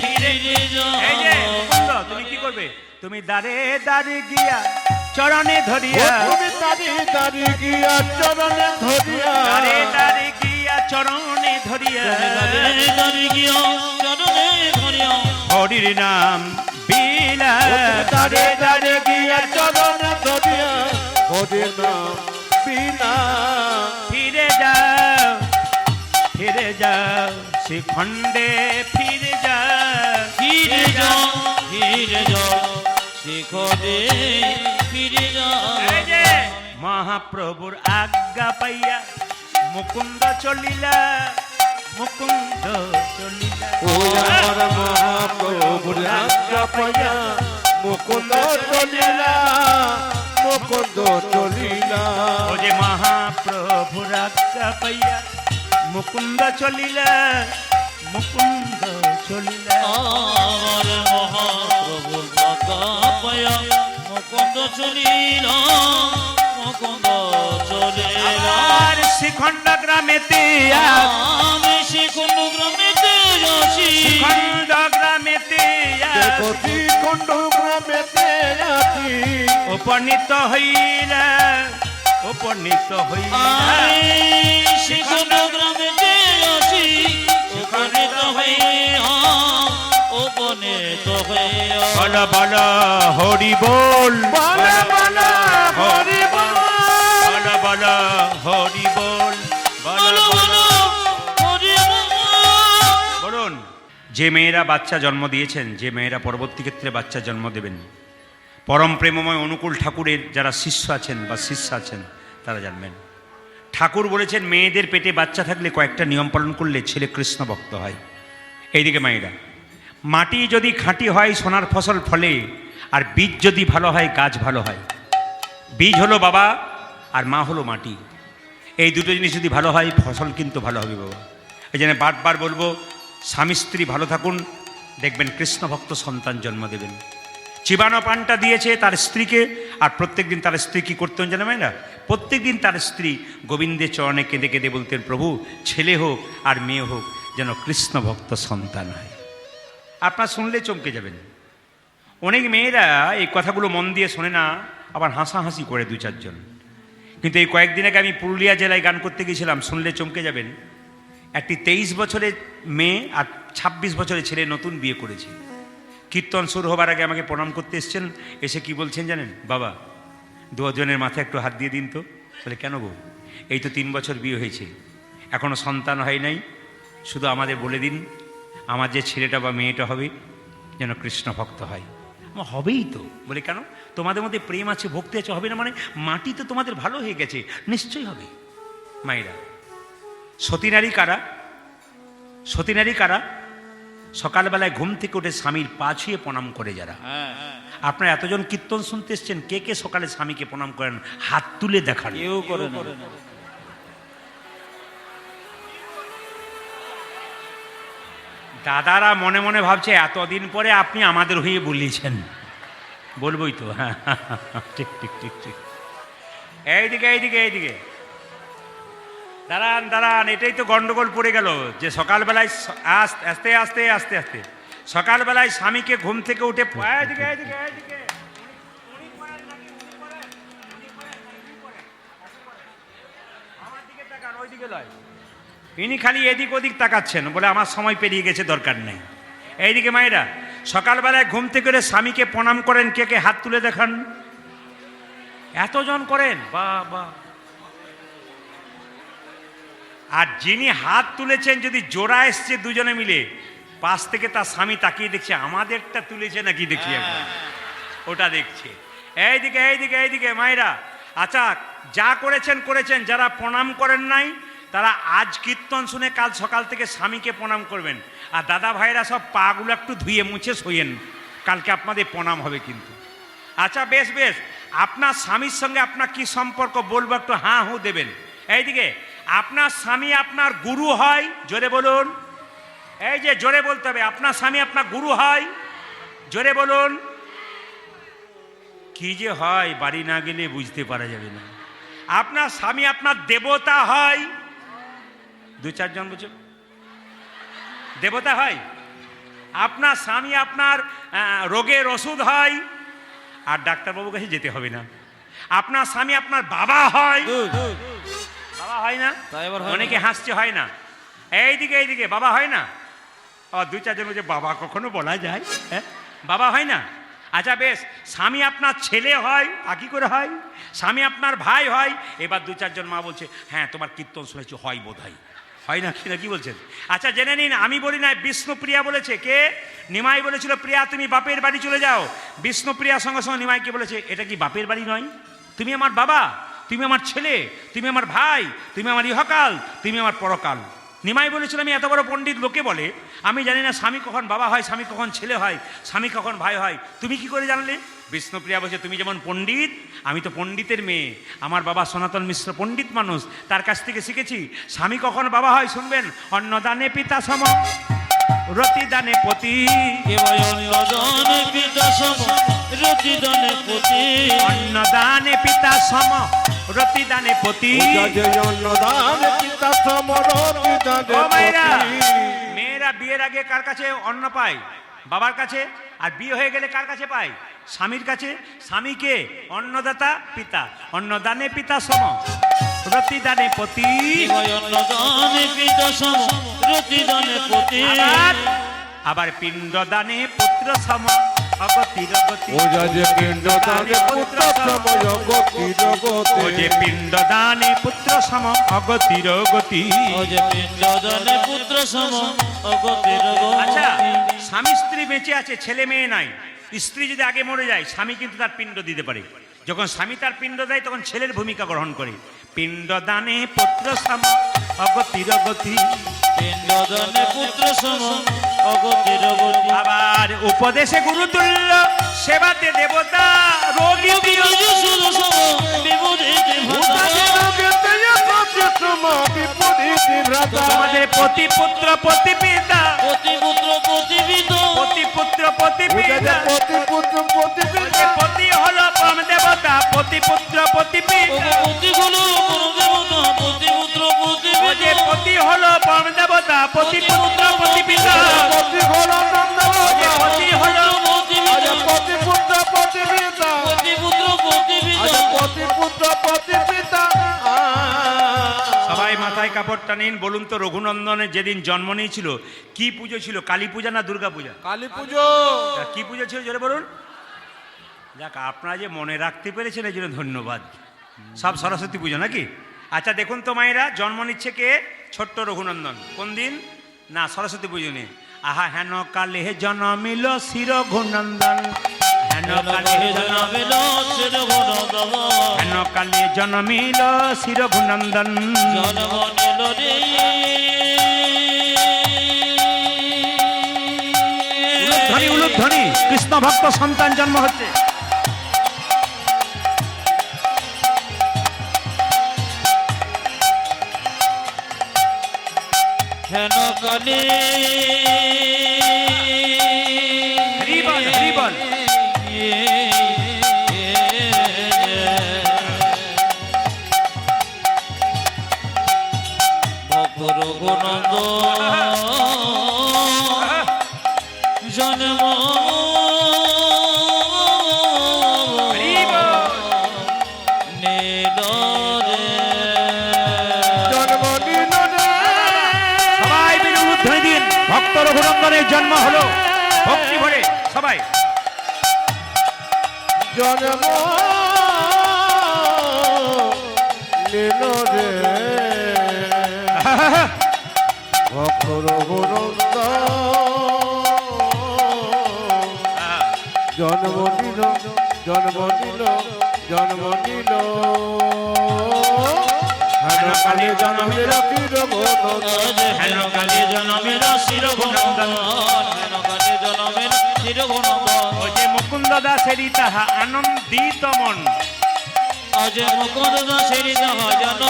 ফিরে যাও এই যে মুকুন্দ, তুমি কি করবে? তুমি দাঁড়ে দাঁড়ে গিয়া চরণে ও ধরিয়া, তুমি দাঁড়িয়ে দাঁড়িয়ে গিয়া চরণে ধরিয়া, দাঁড়ে দাঁড়ে গিয়া চরণে ধরিয়া হরির নাম বিলা। ও তুমি দাঁড়িয়ে দাঁড়িয়ে গিয়া চরণে ধরিয়া, হরির নাম বিনা। ফিরে যাও ফিরে যাও শ্রীখণ্ডে ফিরে যাও ফিরে যাও ফিরে যাও শিখরে ফিরে এই যে যাও মহাপ্রভুর আজ্ঞা পাইয়া মুকুন্দ চলিলা, মুকুন্দ চলিলা। ও আমার মহাপ্রভুর আজ্ঞা পাইয়া মুকুন্দ চলিলা, মুকুন্দ চলিলা। ও যে মহাপ্রভুর আজ্ঞা পাইয়া মুকুন্দ চলিলা, মুকুন্দ চলিলা। আমার মহাপ্রভুর আজ্ঞা পায়া মুকুন্দ চলিল মুকুন্দ চলিল আর শ্রীখণ্ড গ্রামেতে আমি শিখুন্ড গ্রামেতে যাচ্ছি শ্রীখণ্ড গ্রামেতে দেখো শ্রীখণ্ড গ্রামেতে আছি, উপনীত হইলা, উপনীত হইলা। আমি শিখুন্ড গ্রামেতে যাচ্ছি উপনীত হইয়া উপনীত হইয়া বল বল হরি বল, বলো বলো হরি বল। বল বল হরি বল, বল বলো বল। বলো হরি বল বলুন, যে মেয়েরা বাচ্চা জন্ম দিয়েছেন, যে মেয়েরা পরবর্তী ক্ষেত্রে বাচ্চা জন্ম দেবেন, পরম প্রেমময় অনুকূল ঠাকুরের যারা শিষ্য আছেন বা শিষ্য আছেন তারা জানবেন। ঠাকুর বলেছেন মেয়েদের পেটে বাচ্চা থাকলে কয়েকটা নিয়ম পালন করলে ছেলে কৃষ্ণ ভক্ত হয়। এইদিকে মায়েরা, মাটি যদি খাঁটি হয় সোনার ফসল ফলে, আর বীজ যদি ভালো হয় গাছ ভালো হয়। বীজ হলো বাবা আর মা হলো মাটি, এই দুটো জিনিস যদি ভালো হয় ফসল কিন্তু ভালো হবে বাবা। এই জন্য বারবার বলবো, স্বামী স্ত্রী ভালো থাকুন, দেখবেন কৃষ্ণ ভক্ত সন্তান জন্ম দেবেন। চিবানো পানটা দিয়েছে তার স্ত্রীকে, আর প্রত্যেক দিন তার স্ত্রী কী করতেন জানেন না? প্রত্যেকদিন তার স্ত্রী গোবিন্দের চরণে কেঁদে কেঁদে বলতেন, প্রভু ছেলে হোক আর মেয়ে হোক যেন কৃষ্ণ ভক্ত সন্তান হয়। আপনার শুনলে চমকে যাবেন। অনেক মেয়েরা এই কথাগুলো মন দিয়ে শোনে না, আবার হাসাহাসি করে দু চারজন। কিন্তু এই কয়েকদিন আগে আমি পুরুলিয়া জেলায় গান করতে গিয়েছিলাম, শুনলে চমকে যাবেন। একটি 23 বছরের মেয়ে আর 26 বছরের ছেলে নতুন বিয়ে করেছে। কীর্তন শুরু হবার আগে আমাকে প্রণাম করতে এসছেন, এসে কি বলছেন জানেন? বাবা, দুজনের মাথায় একটু হাত দিয়ে দিন তো। বলে, কেন গো? এই তো 3 বছর বিয়ে হয়েছে, এখনও সন্তান হয় নাই, শুধু আমাদের বলে দিন আমার যে ছেলেটা বা মেয়েটা হবে যেন কৃষ্ণ ভক্ত হয়। আমার হবেই তো। বলে, কেন? তোমাদের মধ্যে প্রেম আছে, ভক্তি আছে, হবে না মানে? মাটি তো তোমাদের ভালো হয়ে গেছে, নিশ্চয়ই হবে। মায়েরা, সতীনারী কারা? সতীনারী কারা? সকালবেলায় ঘুম থেকে উঠে স্বামীর পা ছুঁয়ে প্রণাম করে যারা। আপনারা এতজন কীর্তন শুনতে এসছেন, কে কে সকালে স্বামীকে প্রণাম করেন? হাত তুলে দেখান। কেউ করে না। দাদারা মনে মনে ভাবছে এতদিন পরে আপনি আমাদের হয়ে বলিয়েছেন। বলবই তো, হ্যাঁ, ঠিক ঠিক ঠিক ঠিক। এইদিকে এইদিকে এইদিকে দাঁড়ান দাঁড়ান, এটাই তো গন্ডগোল পড়ে গেল যে সকালবেলায় আস্তে আস্তে আস্তে আস্তে সকালবেলায় স্বামীকে ঘুম থেকে উঠে এইদিকে এইদিকে এইদিকে আমার দিকে তাকান, ওইদিকে নয়। ইনি খালি এদিক ওদিক তাকাচ্ছেন, বলে আমার সময় পেরিয়ে গেছে, দরকার নেই। এইদিকে মায়েরা, সকালবেলায় ঘুম থেকে করে স্বামীকে প্রণাম করেন, কে কে হাত তুলে দেখান। এতজন করেন, বাহ বাহ। আর যিনি হাত তুলেছেন যদি জোড়া এসছে দুজনে মিলে, পাশ থেকে তার স্বামী তাকিয়ে দেখছে আমাদেরটা তুলেছে নাকি, দেখি একবার ওটা দেখছে। এইদিকে এইদিকে এইদিকে মায়েরা, আচ্ছা যা করেছেন করেছেন, যারা প্রণাম করেন নাই তারা আজ কীর্তন শুনে কাল সকাল থেকে স্বামীকে প্রণাম করবেন। আর দাদা ভাইরা সব পাগুলো একটু ধুয়ে মুছে শোয়েন, কালকে আপনাদের প্রণাম হবে কিন্তু। আচ্ছা বেশ বেশ, আপনার স্বামীর সঙ্গে আপনার কি সম্পর্ক বলবো, একটু হাঁ হু দেবেন। এইদিকে, আপনার স্বামী আপনার গুরু হয়? জোরে বলুন। এই যে জোরে বলতে হবে, আপনার স্বামী আপনার গুরু হয়? জোরে বলুন। কি যে হয় বাড়ি না গেলে বুঝতে পারা যাবে না। আপনার স্বামী আপনার দেবতা হয়? দু চারজন বুঝো, দেবতা হয়? আপনার স্বামী আপনার রোগের ওষুধ হয়? আর ডাক্তারবাবুর কাছে যেতে হবে না। আপনার স্বামী আপনার বাবা হয়? বাবা হয় না? অনেকে হাসছে, হয় না। এইদিকে এইদিকে, বাবা হয় না? দু চারজন বলছে বাবা কখনো বলা যায়? হ্যাঁ, বাবা হয় না। আচ্ছা বেশ, স্বামী আপনার ছেলে হয়? তা কি করে হয়? স্বামী আপনার ভাই হয়? এবার দু চারজন মা বলছে হ্যাঁ তোমার কীর্তন শুনেছি, হয় বোধ হয়। হয় না কি বলছেন? আচ্ছা জেনে নিন, আমি বলি না, বিষ্ণুপ্রিয়া বলেছে। কে? নিমাই বলেছিল প্রিয়া তুমি বাপের বাড়ি চলে যাও। বিষ্ণুপ্রিয়ার সঙ্গে সঙ্গে নিমাইকে বলেছে এটা কি বাপের বাড়ি নয়? তুমি আমার বাবা, তুমি আমার ছেলে, তুমি আমার ভাই, তুমি আমার ইহকাল, তুমি আমার পরকাল। নিমাই বলেছিল আমি এত বড় পণ্ডিত, লোকে বলে আমি জানি না স্বামী কখন বাবা হয়, স্বামী কখন ছেলে হয়, স্বামী কখন ভাই হয়, তুমি কি করে জানলে? বিষ্ণুপ্রিয়া বলছে তুমি যেমন পণ্ডিত, আমি তো পণ্ডিতের মেয়ে, আমার বাবা সনাতন মিশ্র পণ্ডিত মানুষ, তার কাছ থেকে শিখেছি স্বামী কখন বাবা হয়। শুনবেন, অন্নদানে পিতা সম রতিদানে পতি, অন্নদানে পিতা সম রতিদানে পতি, অন্নদানে পিতা সম রতিদানে পতি। মেয়েরা বিয়ের আগে কার কাছে অন্ন পায়? বাবার কাছে। আর বিয়ে হয়ে গেলে কার কাছে পায়? স্বামীর কাছে। স্বামীকে অন্নদাতা পিতা, অন্নদানে পিতা সম রতিদানে পতি, অন্নদানে পিতা সম রতিদানে পতি। আবার পিণ্ডদানে পুত্র সম অগতির গতি। ও যে পিণ্ডদানে পুত্র সম অগতির গতি, ও যে পিণ্ডদানে পুত্র সম অগতির গতি। ও যে পিণ্ডদানে পুত্র সম অগতির গতি। আচ্ছা, স্বামী স্ত্রী বেঁচে আছে, ছেলে মেয়ে নাই, স্ত্রী যদি আগে মরে যায় স্বামী কিন্তু তার পিণ্ড দিতে পারে। যখন স্বামী তার পিণ্ড দেয় তখন ছেলের ভূমিকা গ্রহণ করে। পিণ্ডদানে পুত্র সম অগতির গতি, পিণ্ডদানে পুত্র সম অগতির গতি। আবার উপদেশে গুরুতুল্য, সেবাতে দেবতা, রোগী বিরোধী শুধু সম বিপরীতে ভাতা। তোমাদের পতি পুত্র পতি পিতা, পতি পুত্র পতি পিতা, পতি পুত্র পতি পিতা, পতি হলো পরম দেবতা, পতি পুত্র পতি পিতা। পতি কাপড়টা নিন। বলুন তো রঘুনন্দনের যেদিন জন্ম নিয়েছিল কি পুজো ছিল? কালী পূজা না দুর্গা পূজা? কালী পুজো। কি পুজো ছিল জোরে বলুন। যাক, আপনারা যে মনে রাখতে পেরেছেন এই জন্য ধন্যবাদ। সব সরস্বতী পুজো নাকি? আচ্ছা দেখুন তো মায়েরা, জন্ম নিচ্ছে কে? ছোট্ট রঘুনন্দন। কোন দিন? না, সরস্বতী পুজো নিয়ে। আহা হেন কালে জন্মিল শ্রী রঘুনন্দন, হেন কালে জনমিল শ্রী রঘুনন্দন, হেন কালে জন্মিল শ্রী রঘুনন্দন। জন্ম নিল রে উলুধ্বনি উলুধ্বনি, কৃষ্ণ ভক্ত সন্তান জন্ম হচ্ছে। হেন কালে হরি বল, হরি বল। ভক্ত রঘুনন্দ জন্ম হরি বল। নিল রে। জন্ম দিন রে। সবাই মিলে উলুধ্বনি দিন। ভক্ত রঘুনন্দনের জন্ম হলো, ভক্তি ভরে সবাই। জন্ম নিল রে। ভক্ত রঘুনন্দন জন্ম নিল, জন্ম নিল, জন্ম নিল। হেন কালে জন্মিল শ্রী রঘুনন্দন। হেন কালে জনমের শ্রী রঘুনন্দন, হেন কালে জনমের শ্রী রঘুনন্দন। ও যে মুকুন্দ দাসেরই তাহা আনন্দিত মন, আজ মুকুন্দ দাসের জনন্দিত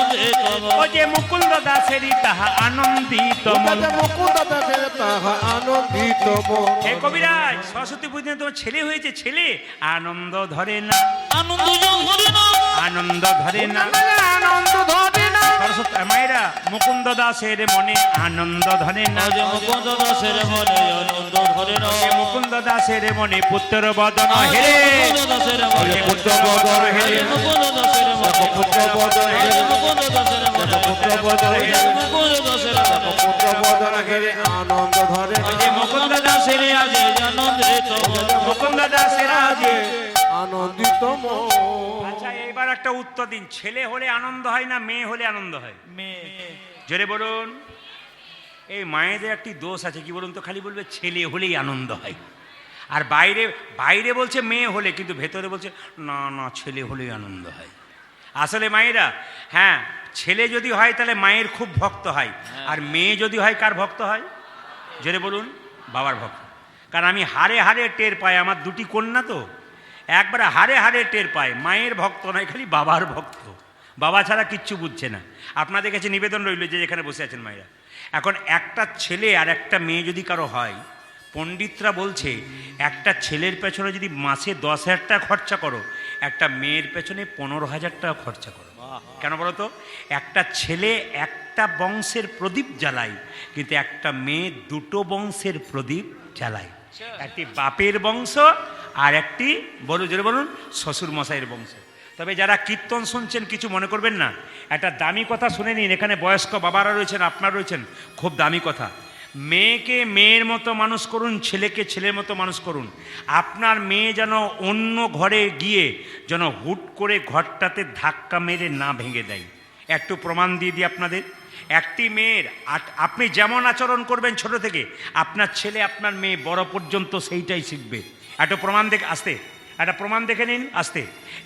ও যে মুকুন্দ দাসেরই তাহা আনন্দিত মন। মুকুন্দ দাসের তাহা আনন্দিত মন। হে কবিরাজ, সরস্বতী পুজো তোমার ছেলে হয়েছে, ছেলে আনন্দ ধরে না, আনন্দ ধরে না, আনন্দ ধরে না। আনন্দ ধরে না। সরস্বতী মায়েরা, মুকুন্দ দাসের মনে আনন্দ ধরে না। আজ মুকুন্দ দাসের মনে আনন্দ ধরে না। হে মুকুন্দ দাসের মনে পুত্র বদন হেরে, মুকুন্দ দাসের মনে পুত্র বদন হেরে, মুকুন্দ দাসের মনে পুত্র বদন হেরে, মুকুন্দ দাসের মনে পুত্র বদন হেরে, মুকুন্দ দাসের মনে পুত্র বদন হেরে আনন্দ ধরে। যে মুকুন্দ দাসের আজ আনন্দিত মুকুন্দ দাসের আজে। আনন্দিত মন। আচ্ছা এবার একটা উত্তর দিন, ছেলে হলে আনন্দ হয় না মেয়ে হলে আনন্দ হয়? মেয়ে জোরে বলুন। এই মায়েদের একটি দোষ আছে, কি বলুন তো, খালি বলবে ছেলে হলেই আনন্দ হয়, আর বাইরে বাইরে বলছে মেয়ে হলে, কিন্তু ভেতরে বলছে না না ছেলে হলেই আনন্দ হয়। আসলে মায়েরা, হ্যাঁ, ছেলে যদি হয় তাহলে মায়ের খুব ভক্ত হয়, আর মেয়ে যদি হয় কার ভক্ত হয়? জোরে বলুন। বাবার ভক্ত। কারণ আমি হারে হারে টের পাই, আমার দুটি কন্যা তো, একবারে হারে হারে টের পায় মায়ের ভক্ত নয়, খালি বাবার ভক্ত। বাবা ছাড়া কিচ্ছু বুঝছে না। আপনাদের কাছে নিবেদন রইল যে যেখানে বসে আছেন মায়েরা, এখন একটা ছেলে আর একটা মেয়ে যদি কারো হয়, পণ্ডিতরা বলছে একটা ছেলের পেছনে যদি মাসে 10,000 টাকা খরচা করো, একটা মেয়ের পেছনে 15,000 টাকা খরচা করো। কেন বলো তো? একটা ছেলে একটা বংশের প্রদীপ জ্বালায়, কিন্তু একটা মেয়ে দুটো বংশের প্রদীপ জ্বালায়। একটি বাপের বংশ আর একটি, বলুন জোরে বলুন, শ্বশুর মশাইয়ের বংশ। তবে যারা কীর্তন শুনছেন কিছু মনে করবেন না, একটা দামি কথা শুনে নিন। এখানে বয়স্ক বাবারা রয়েছেন, আপনারা রয়েছেন, খুব দামি কথা। মেয়েকে মেয়ের মতো মানুষ করুন, ছেলেকে ছেলের মতো মানুষ করুন। আপনার মেয়ে যেন অন্য ঘরে গিয়ে যেন হুট করে ঘরটাতে ধাক্কা মেরে না ভেঙে দেয়। একটু প্রমাণ দিয়ে দিই আপনাদের। একটি মেয়ের আপনি যেমন আচরণ করবেন ছোট থেকে, আপনার ছেলে আপনার মেয়ে বড় পর্যন্ত সেইটাই শিখবে। একটা প্রমাণ দেখে আসতে, একটা প্রমাণ দেখে নিন আসতে।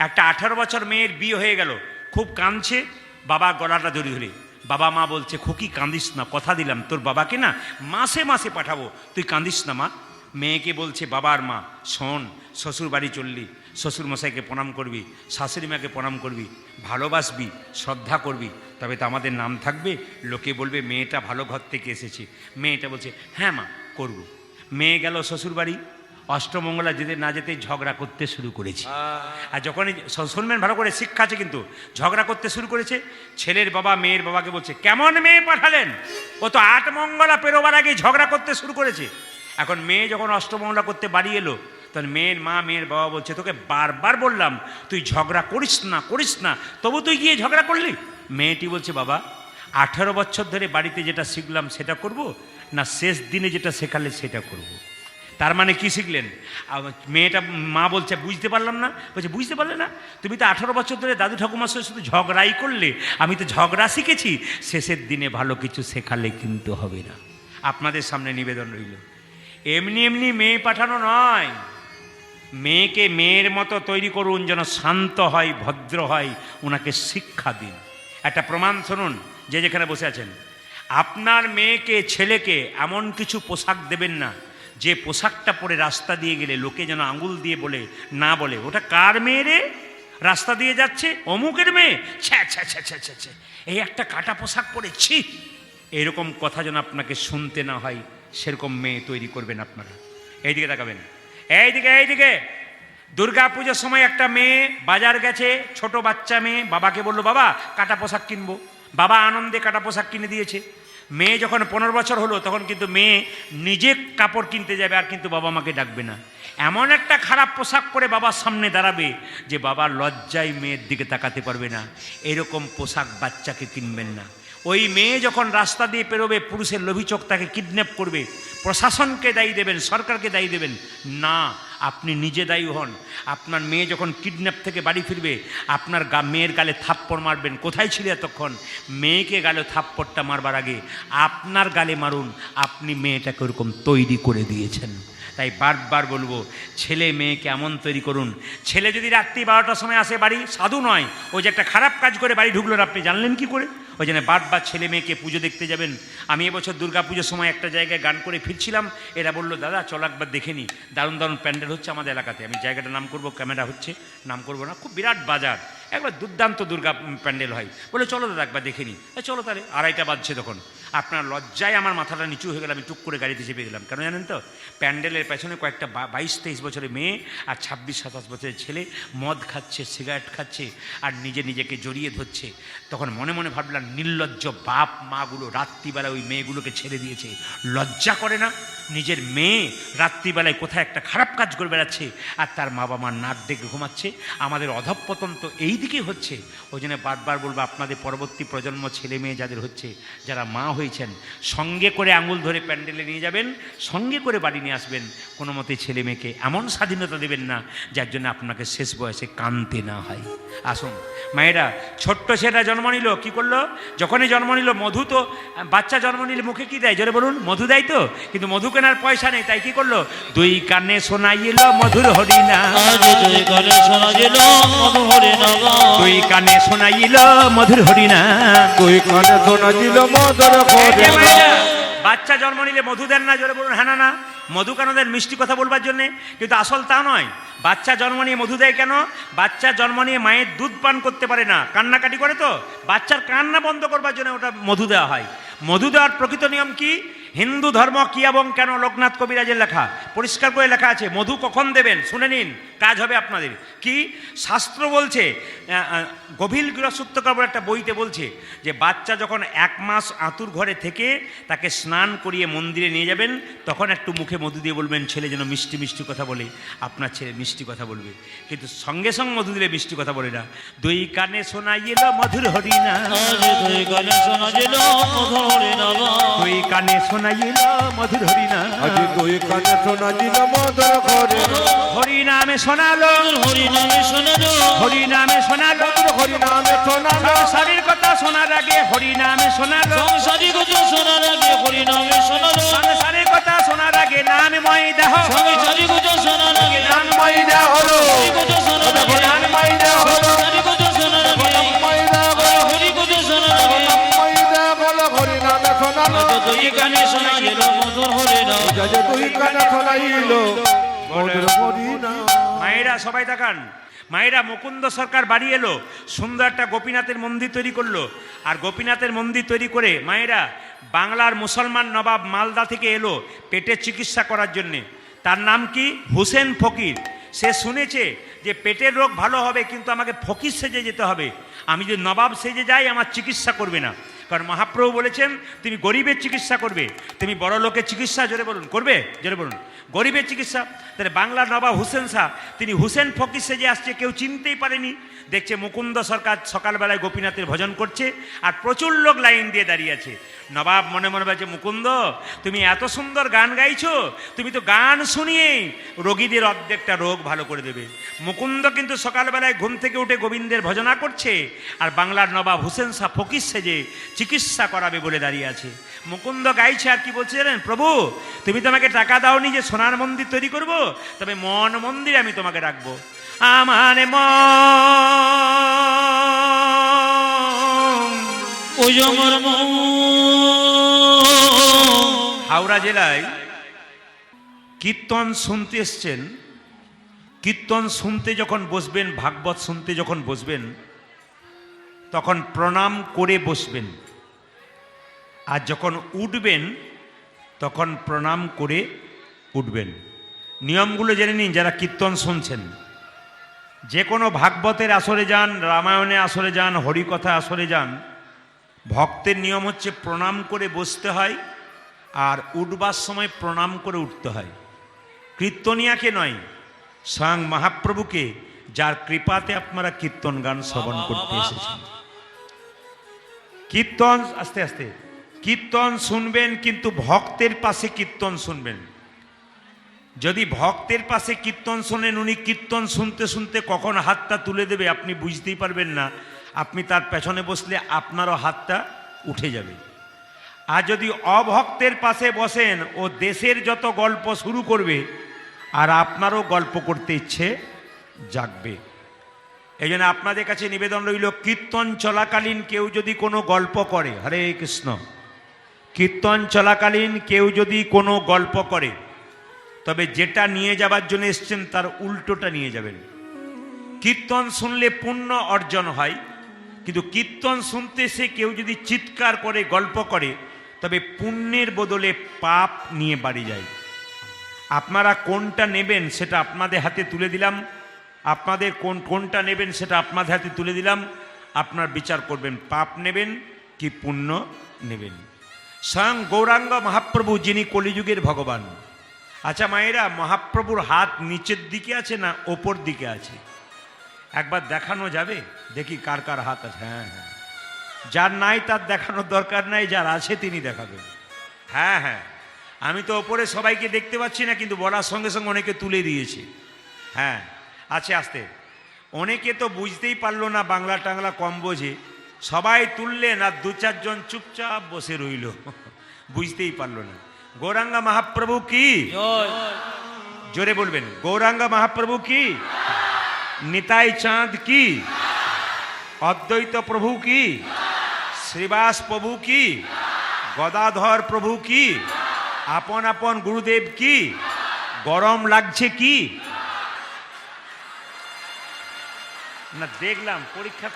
একটা 18 বছর মেয়ের বিয়ে হয়ে গেল, খুব কাঁদছে, বাবা গলাটা ধরে ধরে। বাবা মা বলছে খুকি কাঁদিস না, কথা দিলাম তোর বাবাকে না মাসে মাসে পাঠাবো, তুই কাঁদিস না মা। মেয়েকে বলছে বাবার মা, শোন, শ্বশুর বাড়ি চললি, শ্বশুর মশাইকে প্রণাম করবি, শাশুড়ি মাকে প্রণাম করবি, ভালোবাসবি, শ্রদ্ধা করবি, তবে তো আমাদের নাম থাকবে, লোকে বলবে মেয়েটা ভালো ঘর থেকে এসেছে। মেয়েটা বলছে হ্যাঁ মা করব। মেয়ে গেল শ্বশুর বাড়ি, অষ্টমঙ্গলা যেতে না যেতে ঝগড়া করতে শুরু করেছে। আর যখনই শুনবেন ভালো করে, শিক্ষা আছে কিন্তু, ঝগড়া করতে শুরু করেছে, ছেলের বাবা মেয়ের বাবাকে বলছে কেমন মেয়ে পাঠালেন, ও তো 8 মঙ্গলা পেরোবার আগে ঝগড়া করতে শুরু করেছে। এখন মেয়ে যখন অষ্টমঙ্গলা করতে বাড়ি এলো, তখন মেয়ের মা মেয়ের বাবা বলছে তোকে বারবার বললাম তুই ঝগড়া করিস না, তবু তুই গিয়ে ঝগড়া করলি। মেয়েটি বলছে বাবা 18 বছর ধরে বাড়িতে যেটা শিখলাম সেটা করব, না শেষ দিনে যেটা শেখালে সেটা করব। তার মানে কি শিখলেন? মেয়েটা মা বলছে বুঝতে পারলাম না, বলছে বুঝতে পারলে না, তুমি তো 18 বছর ধরে দাদু ঠাকুমার সঙ্গে শুধু ঝগড়াই করলে, আমি তো ঝগড়া শিখেছি, শেষের দিনে ভালো কিছু শেখালে কিন্তু হবে না। আপনাদের সামনে নিবেদন রইল, এমনি এমনি মেয়ে পাঠানো নয়, মেয়েকে মেয়ের মতো তৈরি করুন, যেন শান্ত হয়, ভদ্র হয়, ওনাকে শিক্ষা দিন। একটা প্রমাণ শুনুন, যে যেখানে বসে আছেন, আপনার মেয়েকে ছেলেকে এমন কিছু পোশাক দেবেন না যে পোশাকটা পরে রাস্তা দিয়ে গেলে লোকে যেন আঙুল দিয়ে বলে না বলে ওটা কার মেয়ে রে, রাস্তা দিয়ে যাচ্ছে অমুকের মেয়ে, ছ্যা ছ্যা ছ্যা ছ্যা ছ্যা ছ্যা, এই একটা কাটা পোশাক পরেছি, এরকম কথা যেন আপনাকে শুনতে না হয়, সেরকম মেয়ে তৈরি করবেন আপনারা। এইদিকে তাকাবেন, এইদিকে এইদিকে। দুর্গা পুজোর সময় একটা মেয়ে বাজার গেছে, ছোট বাচ্চা মেয়ে, বাবাকে বললো বাবা কাটা পোশাক কিনবো, বাবা আনন্দে কাটা পোশাক কিনে দিয়েছে। মেয়ে যখন 15 বছর হলো তখন কিন্তু মেয়ে নিজে কাপড় কিনতে যাবে, আর কিন্তু বাবা মাকে ডাকবে না। এমন একটা খারাপ পোশাক পরে বাবার সামনে দাঁড়াবে যে বাবা লজ্জায় মেয়ের দিকে তাকাতে পারবে না। এরকম পোশাক বাচ্চাকে কিনবেন না। ওই মেয়ে যখন রাস্তা দিয়ে পেরোবে, পুরুষের লোভী চোখ তাকে কিডন্যাপ করবে, প্রশাসনকে দায়ী দেবেন, সরকারকে দায়ী দেবেন না, আপনি নিজে দায়ী হন। আপনার মেয়ে যখন কিডন্যাপ থেকে বাড়ি ফিরবে, আপনার মেয়ের গালে থাপ্পড় মারবেন, কোথায় ছিলে এতক্ষণ? মেয়েকে গালে থাপ্পড়টা মারবার আগে আপনার গালে মারুন, আপনি মেয়েটাকে ওরকম তৈরি করে দিয়েছেন। তাই বারবার বলবো, ছেলে মেয়েকে এমন তৈরি করুন। ছেলে যদি রাত্রি 12টার সময় আসে বাড়ি, সাধু নয়, ওই যে একটা খারাপ কাজ করে বাড়ি ঢুকলো, আপনি জানলেন কি করে? ওই জন্য বারবার ছেলে মেয়েকে পুজো দেখতে যাবেন। আমি এবছর দুর্গা পুজোর সময় একটা জায়গায় গান করে ফিরছিলাম, এরা বললো দাদা চল একবার দেখে নি, দারুণ দারুণ প্যান্ডেল হচ্ছে আমাদের এলাকাতে। আমি জায়গাটার নাম করবো, ক্যামেরা হচ্ছে, নাম করবো না, খুব বিরাট বাজার, একবার দুর্দান্ত দুর্গা প্যান্ডেল হয়। বলে চলো দাদা একবার দেখে নি। চলো তাহলে। 2:30 বাজছে তখন। আপনার লজ্জায় আমার মাথাটা নিচু হয়ে গেল, আমি টুক করে গাড়িতে চেপে গেলাম। কেন জানেন তো? প্যান্ডেলের পেছনে কয়েকটা 22-23 বছরের মেয়ে আর 26-27 বছরের ছেলে মদ খাচ্ছে, সিগারেট খাচ্ছে, আর নিজেকে জড়িয়ে ধরছে। তখন মনে মনে ভাবলাম, নির্লজ্জ বাপ মাগুলো রাত্রিবেলা ওই মেয়েগুলোকে ছেড়ে দিয়েছে, লজ্জা করে না? নিজের মেয়ে রাত্রিবেলায় কোথায় একটা খারাপ কাজ করে বেড়াচ্ছে, আর তার মা বাবা নাক ডেকে ঘুমাচ্ছে। আমাদের অধঃপতন তো এই দিকেই হচ্ছে। ওই জন্য বারবার বলবো, আপনাদের পরবর্তী প্রজন্ম ছেলে মেয়ে যাদের হচ্ছে, যারা মা হয়েছেন, সঙ্গে করে আঙুল ধরে প্যান্ডেলে নিয়ে যাবেন, সঙ্গে করে বাড়ি নিয়ে আসবেন। কোনো মতে ছেলে মেয়েকে এমন স্বাধীনতা দেবেন না যার জন্য আপনাকে শেষ বয়সে কাঁদতে না হয়। আসুন মায়েরা, ছোট্ট ছেলেরা জন্ম নিল, কি করলো? যখনই জন্ম নিল, মধু তো, বাচ্চা জন্ম নিলে মুখে কি দেয় জোরে বলুন? মধু দেয় তো, কিন্তু মধু কেনার পয়সা নেই, তাই কি করলো? 2 কানে শোনাইল মধুর হরিনা, 2 কানে শোনাইল মধুর হরিনা, 2 কানে শোনাইল মধুর হরিনা, 2 কানে শোনাইল মধুর হরিনা। বাচ্চা জন্ম নিলে মধু দেন না, জোরে বলুন হ্যাঁ না? না, মধু কেন দেন? মিষ্টি কথা বলবার জন্যে, কিন্তু আসল তা নয়। বাচ্চা জন্ম নিয়ে মধু দেয় কেন? বাচ্চা জন্ম নিয়ে মায়ের দুধ পান করতে পারে না, কান্নাকাটি করে, তো বাচ্চার কান্না বন্ধ করবার জন্য ওটা মধু দেওয়া হয়। মধু দেওয়ার প্রকৃত নিয়ম কি? হিন্দু ধর্ম কি এবং কেন, লোকনাথ কবিরাজের লেখা, পরিষ্কার করে লেখা আছে। মধু কখন দেবেন শুনে নিন, কাজ হবে আপনাদের। কি শাস্ত্র বলছে? গভীর গৃহসূত্রকর বলে একটা বইতে বলছে যে বাচ্চা যখন 1 মাস আঁতুর ঘরে থেকে তাকে স্নান করিয়ে মন্দিরে নিয়ে যাবেন, তখন একটু মুখে মধু দিয়ে বলবেন, ছেলে যেন মিষ্টি মিষ্টি কথা বলে। আপনার ছেলে মিষ্টি কথা বলবে, কিন্তু সঙ্গে সঙ্গে মধু দিলে মিষ্টি কথা বলে না। 2 কানে শোনাইল মধুর হরিনা, 2 কানে শোনাইল মধুর হরিনা, 2 কানে শোনাইল মধুর হরিনা, 2 কানে শোনাইল মধুর হরিনা। হরিনামে শোনালো, হরিনামে শোনালো, হরিনামে শোনালো, হরিনামে শোনালো। সংসারের কথা শোনার আগে হরিনামে শোনালো, সংসারী কথা শোনার আগে হরিনামে শোনালো, সংসারের কথা শোনার আগে নামময় দেহ, সংসারী কথা শোনার আগে নামময় দেহ হলো, হরি কথা শোনার আগে নামময় দেহ হলো, হরি কথা শোনার আগে নামময় দেহ হলো, হরি কথা শোনার আগে নামময় দেহ হলো, হরিনামে শোনালো। 2 কানে শোনাইল মধুর হরিনা, 2 কানে শোনাইল মধুর হরিনা। মায়েরা সবাই তাকান। মায়েরা, মুকুন্দ সরকার বাড়ি এলো, সুন্দর একটা গোপীনাথের মন্দির তৈরি করলো। আর গোপীনাথের মন্দির তৈরি করে মায়েরা, বাংলার মুসলমান নবাব মালদা থেকে এলো পেটের চিকিৎসা করার জন্যে। তার নাম কি? হুসেন ফকির। সে শুনেছে যে পেটের রোগ ভালো হবে, কিন্তু আমাকে ফকির সেজে যেতে হবে। আমি যদি নবাব সেজে যাই আমার চিকিৎসা করবে না। কারণ মহাপ্রভু বলেছেন তুমি গরিবের চিকিৎসা করবে, তুমি বড় লোকের চিকিৎসা, জোরে বলুন, করবে, জোরে বলুন, গরিবের চিকিৎসা। তাহলে বাংলার নবাব হুসেন শাহ তিনি হুসেন ফকির সেজে আসছে, কেউ চিনতেই পারেনি। দেখছে মুকুন্দ সরকার সকালবেলায় গোপীনাথের ভজন করছে আর প্রচুর লোক লাইন দিয়ে দাঁড়িয়ে আছে। নবাব মনে মনে বলছে, মুকুন্দ তুমি এত সুন্দর গান গাইছো, তুমি তো গান শুনিয়ে রোগীদের অর্ধেকটা রোগ ভালো করে দেবে। মুকুন্দ কিন্তু সকালবেলায় ঘুম থেকে উঠে গোবিন্দের ভজনা করছে আর বাংলার নবাব হুসেন শাহ ফকির সেজে চিকিৎসা করাবে বলে দাঁড়িয়ে আছে। মুকুন্দ গাইছে আর কি বলছে জানেন, প্রভু তুমি তো আমাকে টাকা দাওনি যে সোনার মন্দির তৈরি করব, তবে মন মন্দির আমি তোমাকে রাখবো। আমার ওই আমার মন। হাওড়া জেলায় কীর্তন শুনতে এসছেন, কীর্তন শুনতে যখন বসবেন, ভাগবত শুনতে যখন বসবেন, তখন প্রণাম করে বসবেন, আর যখন উঠবেন তখন প্রণাম করে উঠবেন। নিয়মগুলো জেনে নিন যারা কীর্তন শুনছেন। যে কোনো ভাগবতের আসরে যান, রামায়ণে আসরে যান, হরিকথা আসরে যান, ভক্তের নিয়ম হচ্ছে প্রণাম করে বসতে হয় আর উঠবার সময় প্রণাম করে উঠতে হয়। কীর্তনিয়াকে নয়, স্বয়ং মহাপ্রভুকে, যার কৃপাতে আপনারা কীর্তন গান শ্রবণ করতে এসেছেন। কীর্তন আস্তে আস্তে কীর্তন শুনবেন, কিন্তু ভক্তের পাশে কীর্তন শুনবেন। যদি ভক্তের পাশে কীর্তন শোনেন, উনি কীর্তন শুনতে শুনতে কখন হাতটা তুলে দেবে আপনি বুঝতেই পারবেন না, আপনি তার পেছনে বসলে আপনারও হাতটা উঠে যাবে। আর যদি অভক্তের পাশে বসেন, ও দেশের যত গল্প শুরু করবে আর আপনারও গল্প করতে ইচ্ছে জাগবে। এই জন্য আপনাদের কাছে নিবেদন রইল, কীর্তন চলাকালীন কেউ যদি কোনো গল্প করে, হরে কৃষ্ণ, কীর্তন চলাকালীন কেউ যদি কোনো গল্প করে, তবে যেটা নিয়ে যাবার জন্য এসছেন তার উল্টোটা নিয়ে যাবেন। কীর্তন শুনলে পুণ্য অর্জন হয়, কিন্তু কীর্তন শুনতে সে কেউ যদি চিৎকার করে গল্প করে, তবে পুণ্যের বদলে পাপ নিয়ে বাড়ি যায়। আপনারা কোনটা নেবেন সেটা আপনাদের হাতে তুলে দিলাম, আপনাদের কোনটা নেবেন সেটা আপনাদের হাতে তুলে দিলাম, আপনার বিচার করবেন, পাপ নেবেন কি পুণ্য নেবেন। স্বয়ং গৌরাঙ্গ মহাপ্রভু, যিনি কলিযুগের ভগবান। আচ্ছা মায়েরা, মহাপ্রভুর হাত নিচের দিকে আছে না ওপর দিকে আছে? একবার দেখানো যাবে? দেখি কার কার হাত আছে। হ্যাঁ হ্যাঁ, যার নাই তার দেখানোর দরকার নাই, যার আছে তিনি দেখাবেন। হ্যাঁ হ্যাঁ, আমি তো ওপরে সবাইকে দেখতে পাচ্ছি না, কিন্তু বলার সঙ্গে সঙ্গে অনেকে তুলে দিয়েছে। হ্যাঁ আছে, আসতে। অনেকে তো বুঝতেই পারলো না, বাংলা টাংলা কম বোঝে, সবাই তুললেন আর দু চারজন চুপচাপ বসে রইল, বুঝতেই পারলো না। গৌরাঙ্গ মহাপ্রভু কি? জোরে বলবেন, গৌরাঙ্গ মহাপ্রভু কি? নিতাই চাঁদ কি? অদ্বৈত প্রভু কি? শ্রীবাস প্রভু কি? গদাধর প্রভু কি? আপন আপন গুরুদেব কি? গরম লাগছে কি? না দেখলাম, পরীক্ষা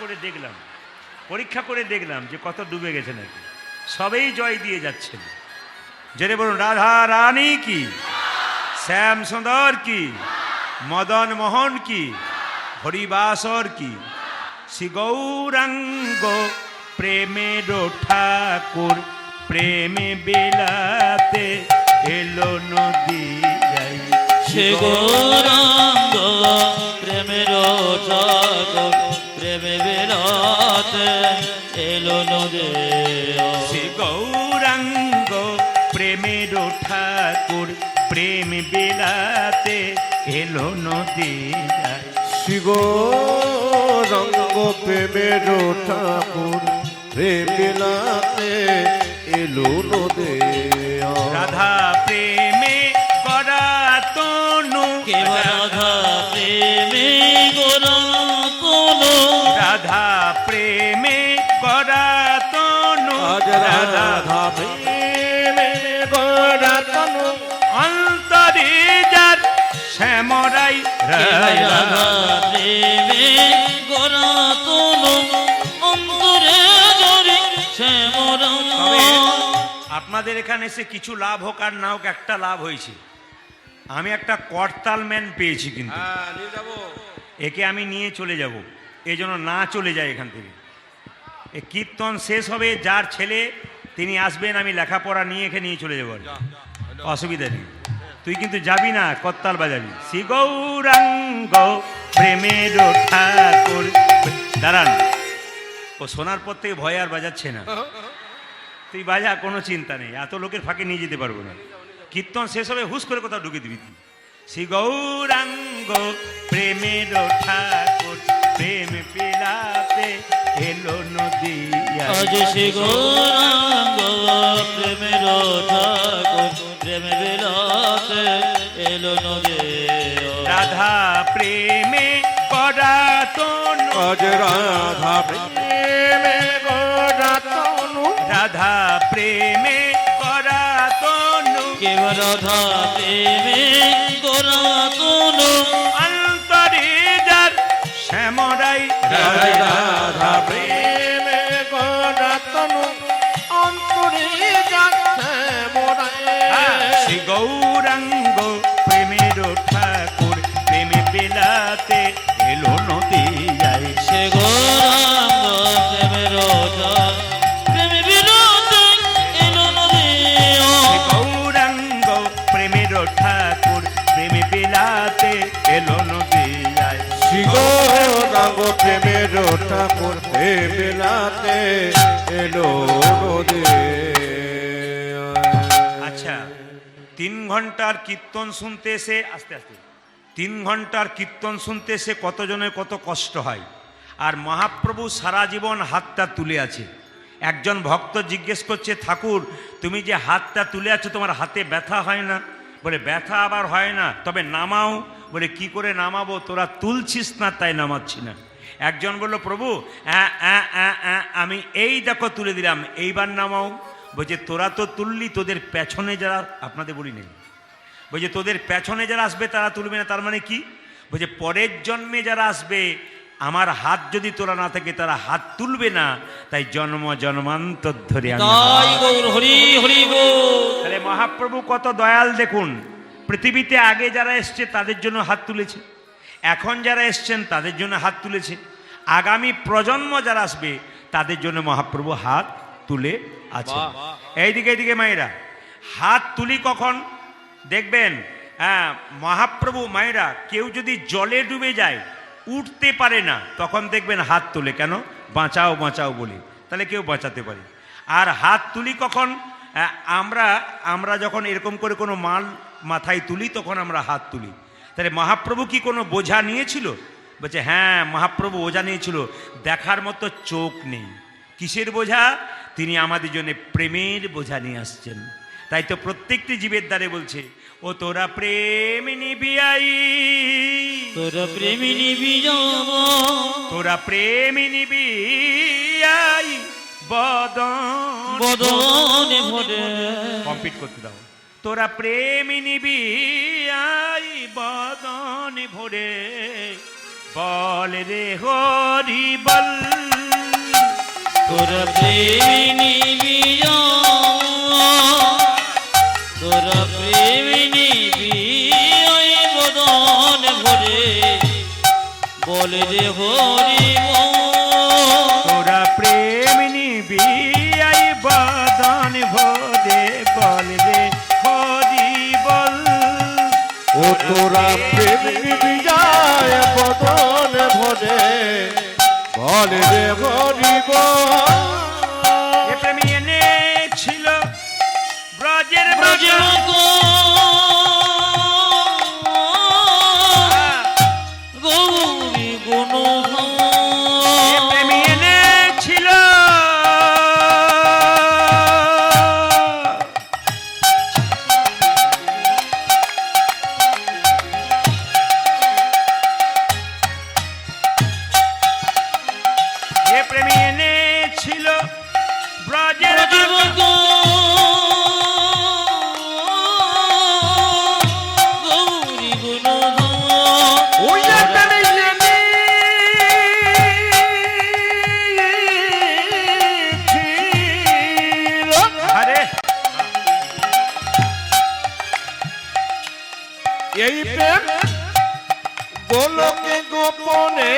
করে দেখলাম যে কত ডুবে গেছে নাকি, সবেই জয় দিয়ে যাচ্ছেন। জেনে বলুন, রাধা রানী কি? শ্যাম সুন্দর কি? মদন মোহন কি? হরিবাসর কি? শ্রী গৌরাঙ্গ প্রেমের ঠাকুর, প্রেমে বেলাতে এলো নদী যাই। সে গৌরাঙ্গ প্রেমের ঠাকুর, প্রেমে বেলাতে এলো নদী। শ্রী গৌরাঙ্গ প্রেমের ঠাকুর, প্রেম বেলাতে এলো নদী যাই। শ্রী গৌরাঙ্গ প্রেমের ঠাকুর, প্রেম বিলাতে এলো নদে। রাধা প্রেমে গড়া তনু, কে রাধা প্রেমে গোরা তনু, রাধা প্রেমে গড়া তনু, আজ রাধা প্রেমে গড়া তনু, অন্তরে যার শ্যামরাই। রাধা প্রেমে গোরা তনু, অন্তরে ধরে শ্যামরা। আপনাদের এখানে এসে কিছু লাভ হোক আর না হোক, একটা লাভ হয়েছে, আমি একটা করতাল ম্যান পেয়েছি, কিন্তু একে আমি নিয়ে চলে যাব, এই জন্য না চলে যায় এখান থেকে। এই কীর্তন শেষ হবে, যার ছেলে তিনি আসবেন, আমি লেখাপড়া নিয়ে এখানে নিয়ে চলে যাবো, অসুবিধা নেই। তুই কিন্তু যাবি না, করতাল বাজাবি। শ্রী গৌরাঙ্গ প্রেমের ঠাকুর। দাঁড়ান, ও শোনার পর থেকে ভয় আর বাজাচ্ছে না। তুই বাজা, কোনো চিন্তা নেই, এত লোকের ফাঁকে নিয়ে যেতে পারবো না। কীর্তন শেষ হবে, হুস করে কোথাও ঢুকে দিবি তুই। শ্রী গৌরাঙ্গ প্রেমের ঠাকুর, প্রেম পিলাতে এলো নদিয়া। আজ শ্রী গৌরাঙ্গ প্রেমের ঠাকুর, প্রেম বিলাতে এলো নদিয়া। রাধা প্রেমে করাতন, আজ রাধা প্রেমে গোরাতনু, রাধা প্রেমে করাতনু, কেব রাধা প্রেমে গোরাতনু। অন্তরে যার শ্যামরাই। রাধা প্রেমে গোরাতনু, অন্তরে যাচ্ছে মোরায়। শ্রী গৌরাঙ্গ প্রেমের ঠাকুর, প্রেমে বেলাতে এলো নদিয়ায়। সে গৌরাঙ্গ প্রেমের ঠাকুর, প্রেম বিলাতে এলো নদিয়া। শ্রী গৌরাঙ্গ প্রেমের ঠাকুর, প্রেমে বেলাতে এলো নদিয়ায়। শ্রী গৌরাঙ্গ প্রেমের ঠাকুর, বেলাতে এলো আচ্ছা, 3 ঘন্টার কীর্তন শুনতে এসে, আস্তে আস্তে, 3 ঘন্টার কীর্তন শুনতে এসে কতজনের কত কষ্ট হয়। আর মহাপ্রভু সারা জীবন হাতটা তুলে আছে। একজন ভক্ত জিজ্ঞেস করছে, ঠাকুর তুমি যে হাতটা তুলে আছো, তোমার হাতে ব্যথা হয় না? বলে ব্যথা আবার হয় না, তবে নামাও। বলে কি করে নামাবো, তোরা তুলছিস না তাই নামাচ্ছি না। একজন বলল, প্রভু আমি এই দেখো তুলে দিলাম, এইবার নামাও। বলছে তোরা তো তুললি, তোদের পেছনে যারা, আপনাদের বলি নেই, বলছে তোদের পেছনে যারা আসবে তারা তুলবে না, তার মানে কি? বলছে পরের জন্মে যারা আসবে, আমার হাত যদি তোলা না থাকে তারা হাত তুলবে না, তাই জন্ম জন্মান্তর ধরে আমি তাই গৌর হরি হরি গৌর। তাহলে মহাপ্রভু কত দয়াল দেখুন। পৃথিবীতে আগে যারা এসছে তাদের জন্য হাত তুলেছে, এখন যারা এসছেন তাদের জন্য হাত তুলেছে, আগামী প্রজন্ম যারা আসবে তাদের জন্য মহাপ্রভু হাত তুলে আছে। এইদিকে এইদিকে মায়েরা, হাত তুলি কখন দেখবেন, হ্যাঁ মহাপ্রভু মায়েরা, কেউ যদি জলে ডুবে যায়, উঠতে পারে না, তখন দেখবেন হাত তুলে, কেন? বাঁচাও বাঁচাও বলে, তাহলে কেউ বাঁচাতে পারে। আর হাত তুলি কখন? আমরা যখন এরকম করে কোনো মাল মাথায় তুলি, তখন আমরা হাত তুলি। তাহলে মহাপ্রভু কি কোনো বোঝা নিয়েছিল? বলছে হ্যাঁ, মহাপ্রভু বোঝা নিয়েছিল, দেখার মতো চোখ নেই। কিসের বোঝা? তিনি আমাদের জন্য প্রেমের বোঝা নিয়ে আসছেন। তাই তো প্রত্যেকটি জীবের দ্বারে বলছে, ও তোরা প্রেম নিবিয়াই, তোরা প্রেমী নিবি যাব, তোরা প্রেম নিবিয়াই বদন বদনে ভরে। কমপ্লিট করতে দাও। তোরা প্রেম নিবিয়াই বদনে ভরে, বল রে হরি বল। তোরা প্রেমী নিবি যাব, তোরা প্রেমী নিবি ওই বদনে ভরে, বলে রে হরি বল। তোরা প্রেম নিবিয়াই বদন ভরে, বল রে হরি বল। ও তোরা প্রেম বিজয় বদন ভরে, বল রে হরি বল। এ প্রেমী এনেছিল ব্রজের ব্রজের গৌরী গুণ, এ প্রেমী এনেছিল এ প্রেমী এনেছিল ব্রজের গৌরী গুণ। ওই প্রেমী এনেছিল। আরে এই প্রেম গোলকে গোপনে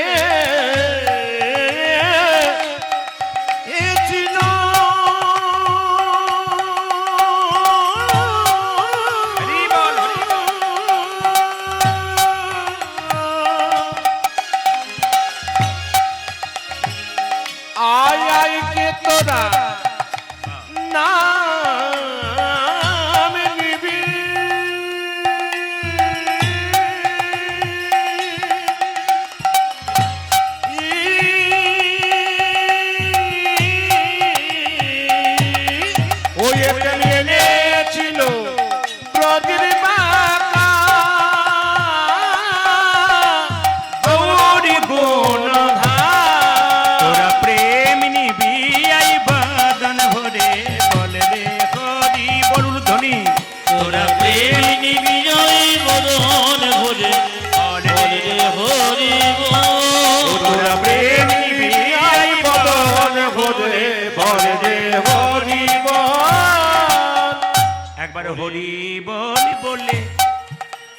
বলে হরি বলে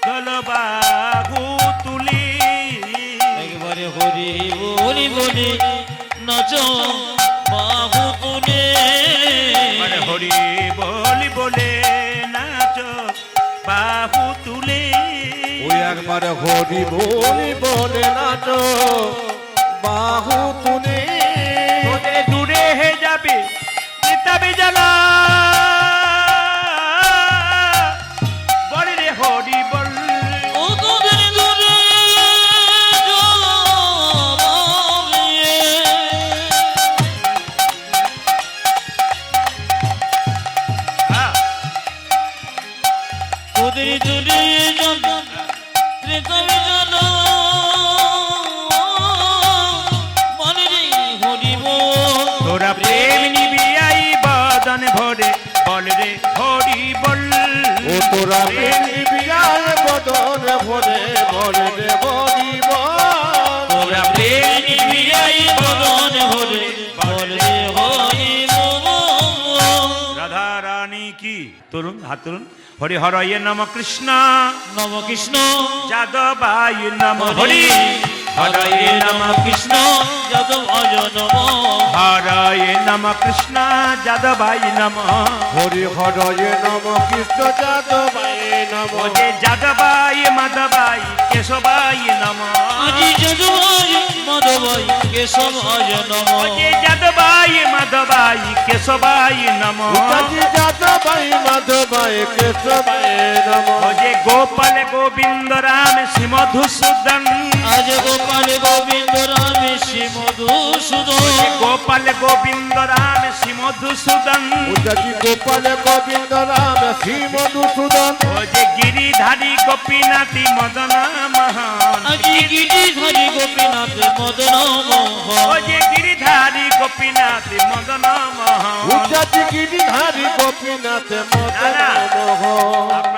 জলবাহু তুলি একবারে হরি বলে নাচ বাহু তুলে বলে হরি বলে নাচ বাহু তুলে ওই একবার হরি বলে নাচো বাহু তুলে তোদের দূরে হে যাবে তবে জানা বলে রে হরি বল ও তোদের দূরে তোদের দূরে তবে জানা বলে রে হরি বল তোরা প্রেম নিবি আই বদন ভরে বল রে হরি বল ও তোরা বিয়ার বদন ভরে ভরে রে হরি বল তোরা প্রেম নিবি আই বদন ভরে বলে হরি বল রাধা রানী কি তরুণ হাত তুলুন হরি হরয়ে নম কৃষ্ণ নম কৃষ্ণ যাদবায় নম হরি হরয়ে নম কৃষ্ণ যাদব অজ নম হরয়ে নম কৃষ্ণ যাদবায় নম হরি হরয়ে নম কৃষ্ণ যাদবায় নম ও যে যাদবায় মাধবায় কেশবায় নম আজি যাদবাই মাধবাই কেশব অজ নম ও যে যাদবায় মাধবায় কেশবায় নম উদাজি যাদবায় মাধবায় কেশবায় নম ও যে গোপাল গোবিন্দ রাম শ্রী মধুসূদন আজ গোপাল গোবিন্দ রাম শ্রী মধুসূদন গোপাল গোবিন্দ রাম শ্রী মধুসূদন উদাজি গোপাল গোবিন্দ রাম শ্রী মধুসূদন ও যে গিরিধারী গোপীনাথী মদন মোহন আজি গিরিধারী গোপীনাথ মদন মোহন ও যে গিরিধারী গোপীনাথী মদন মোহন উদাজি গিরিধারী গোপীনাথ মদন মোহন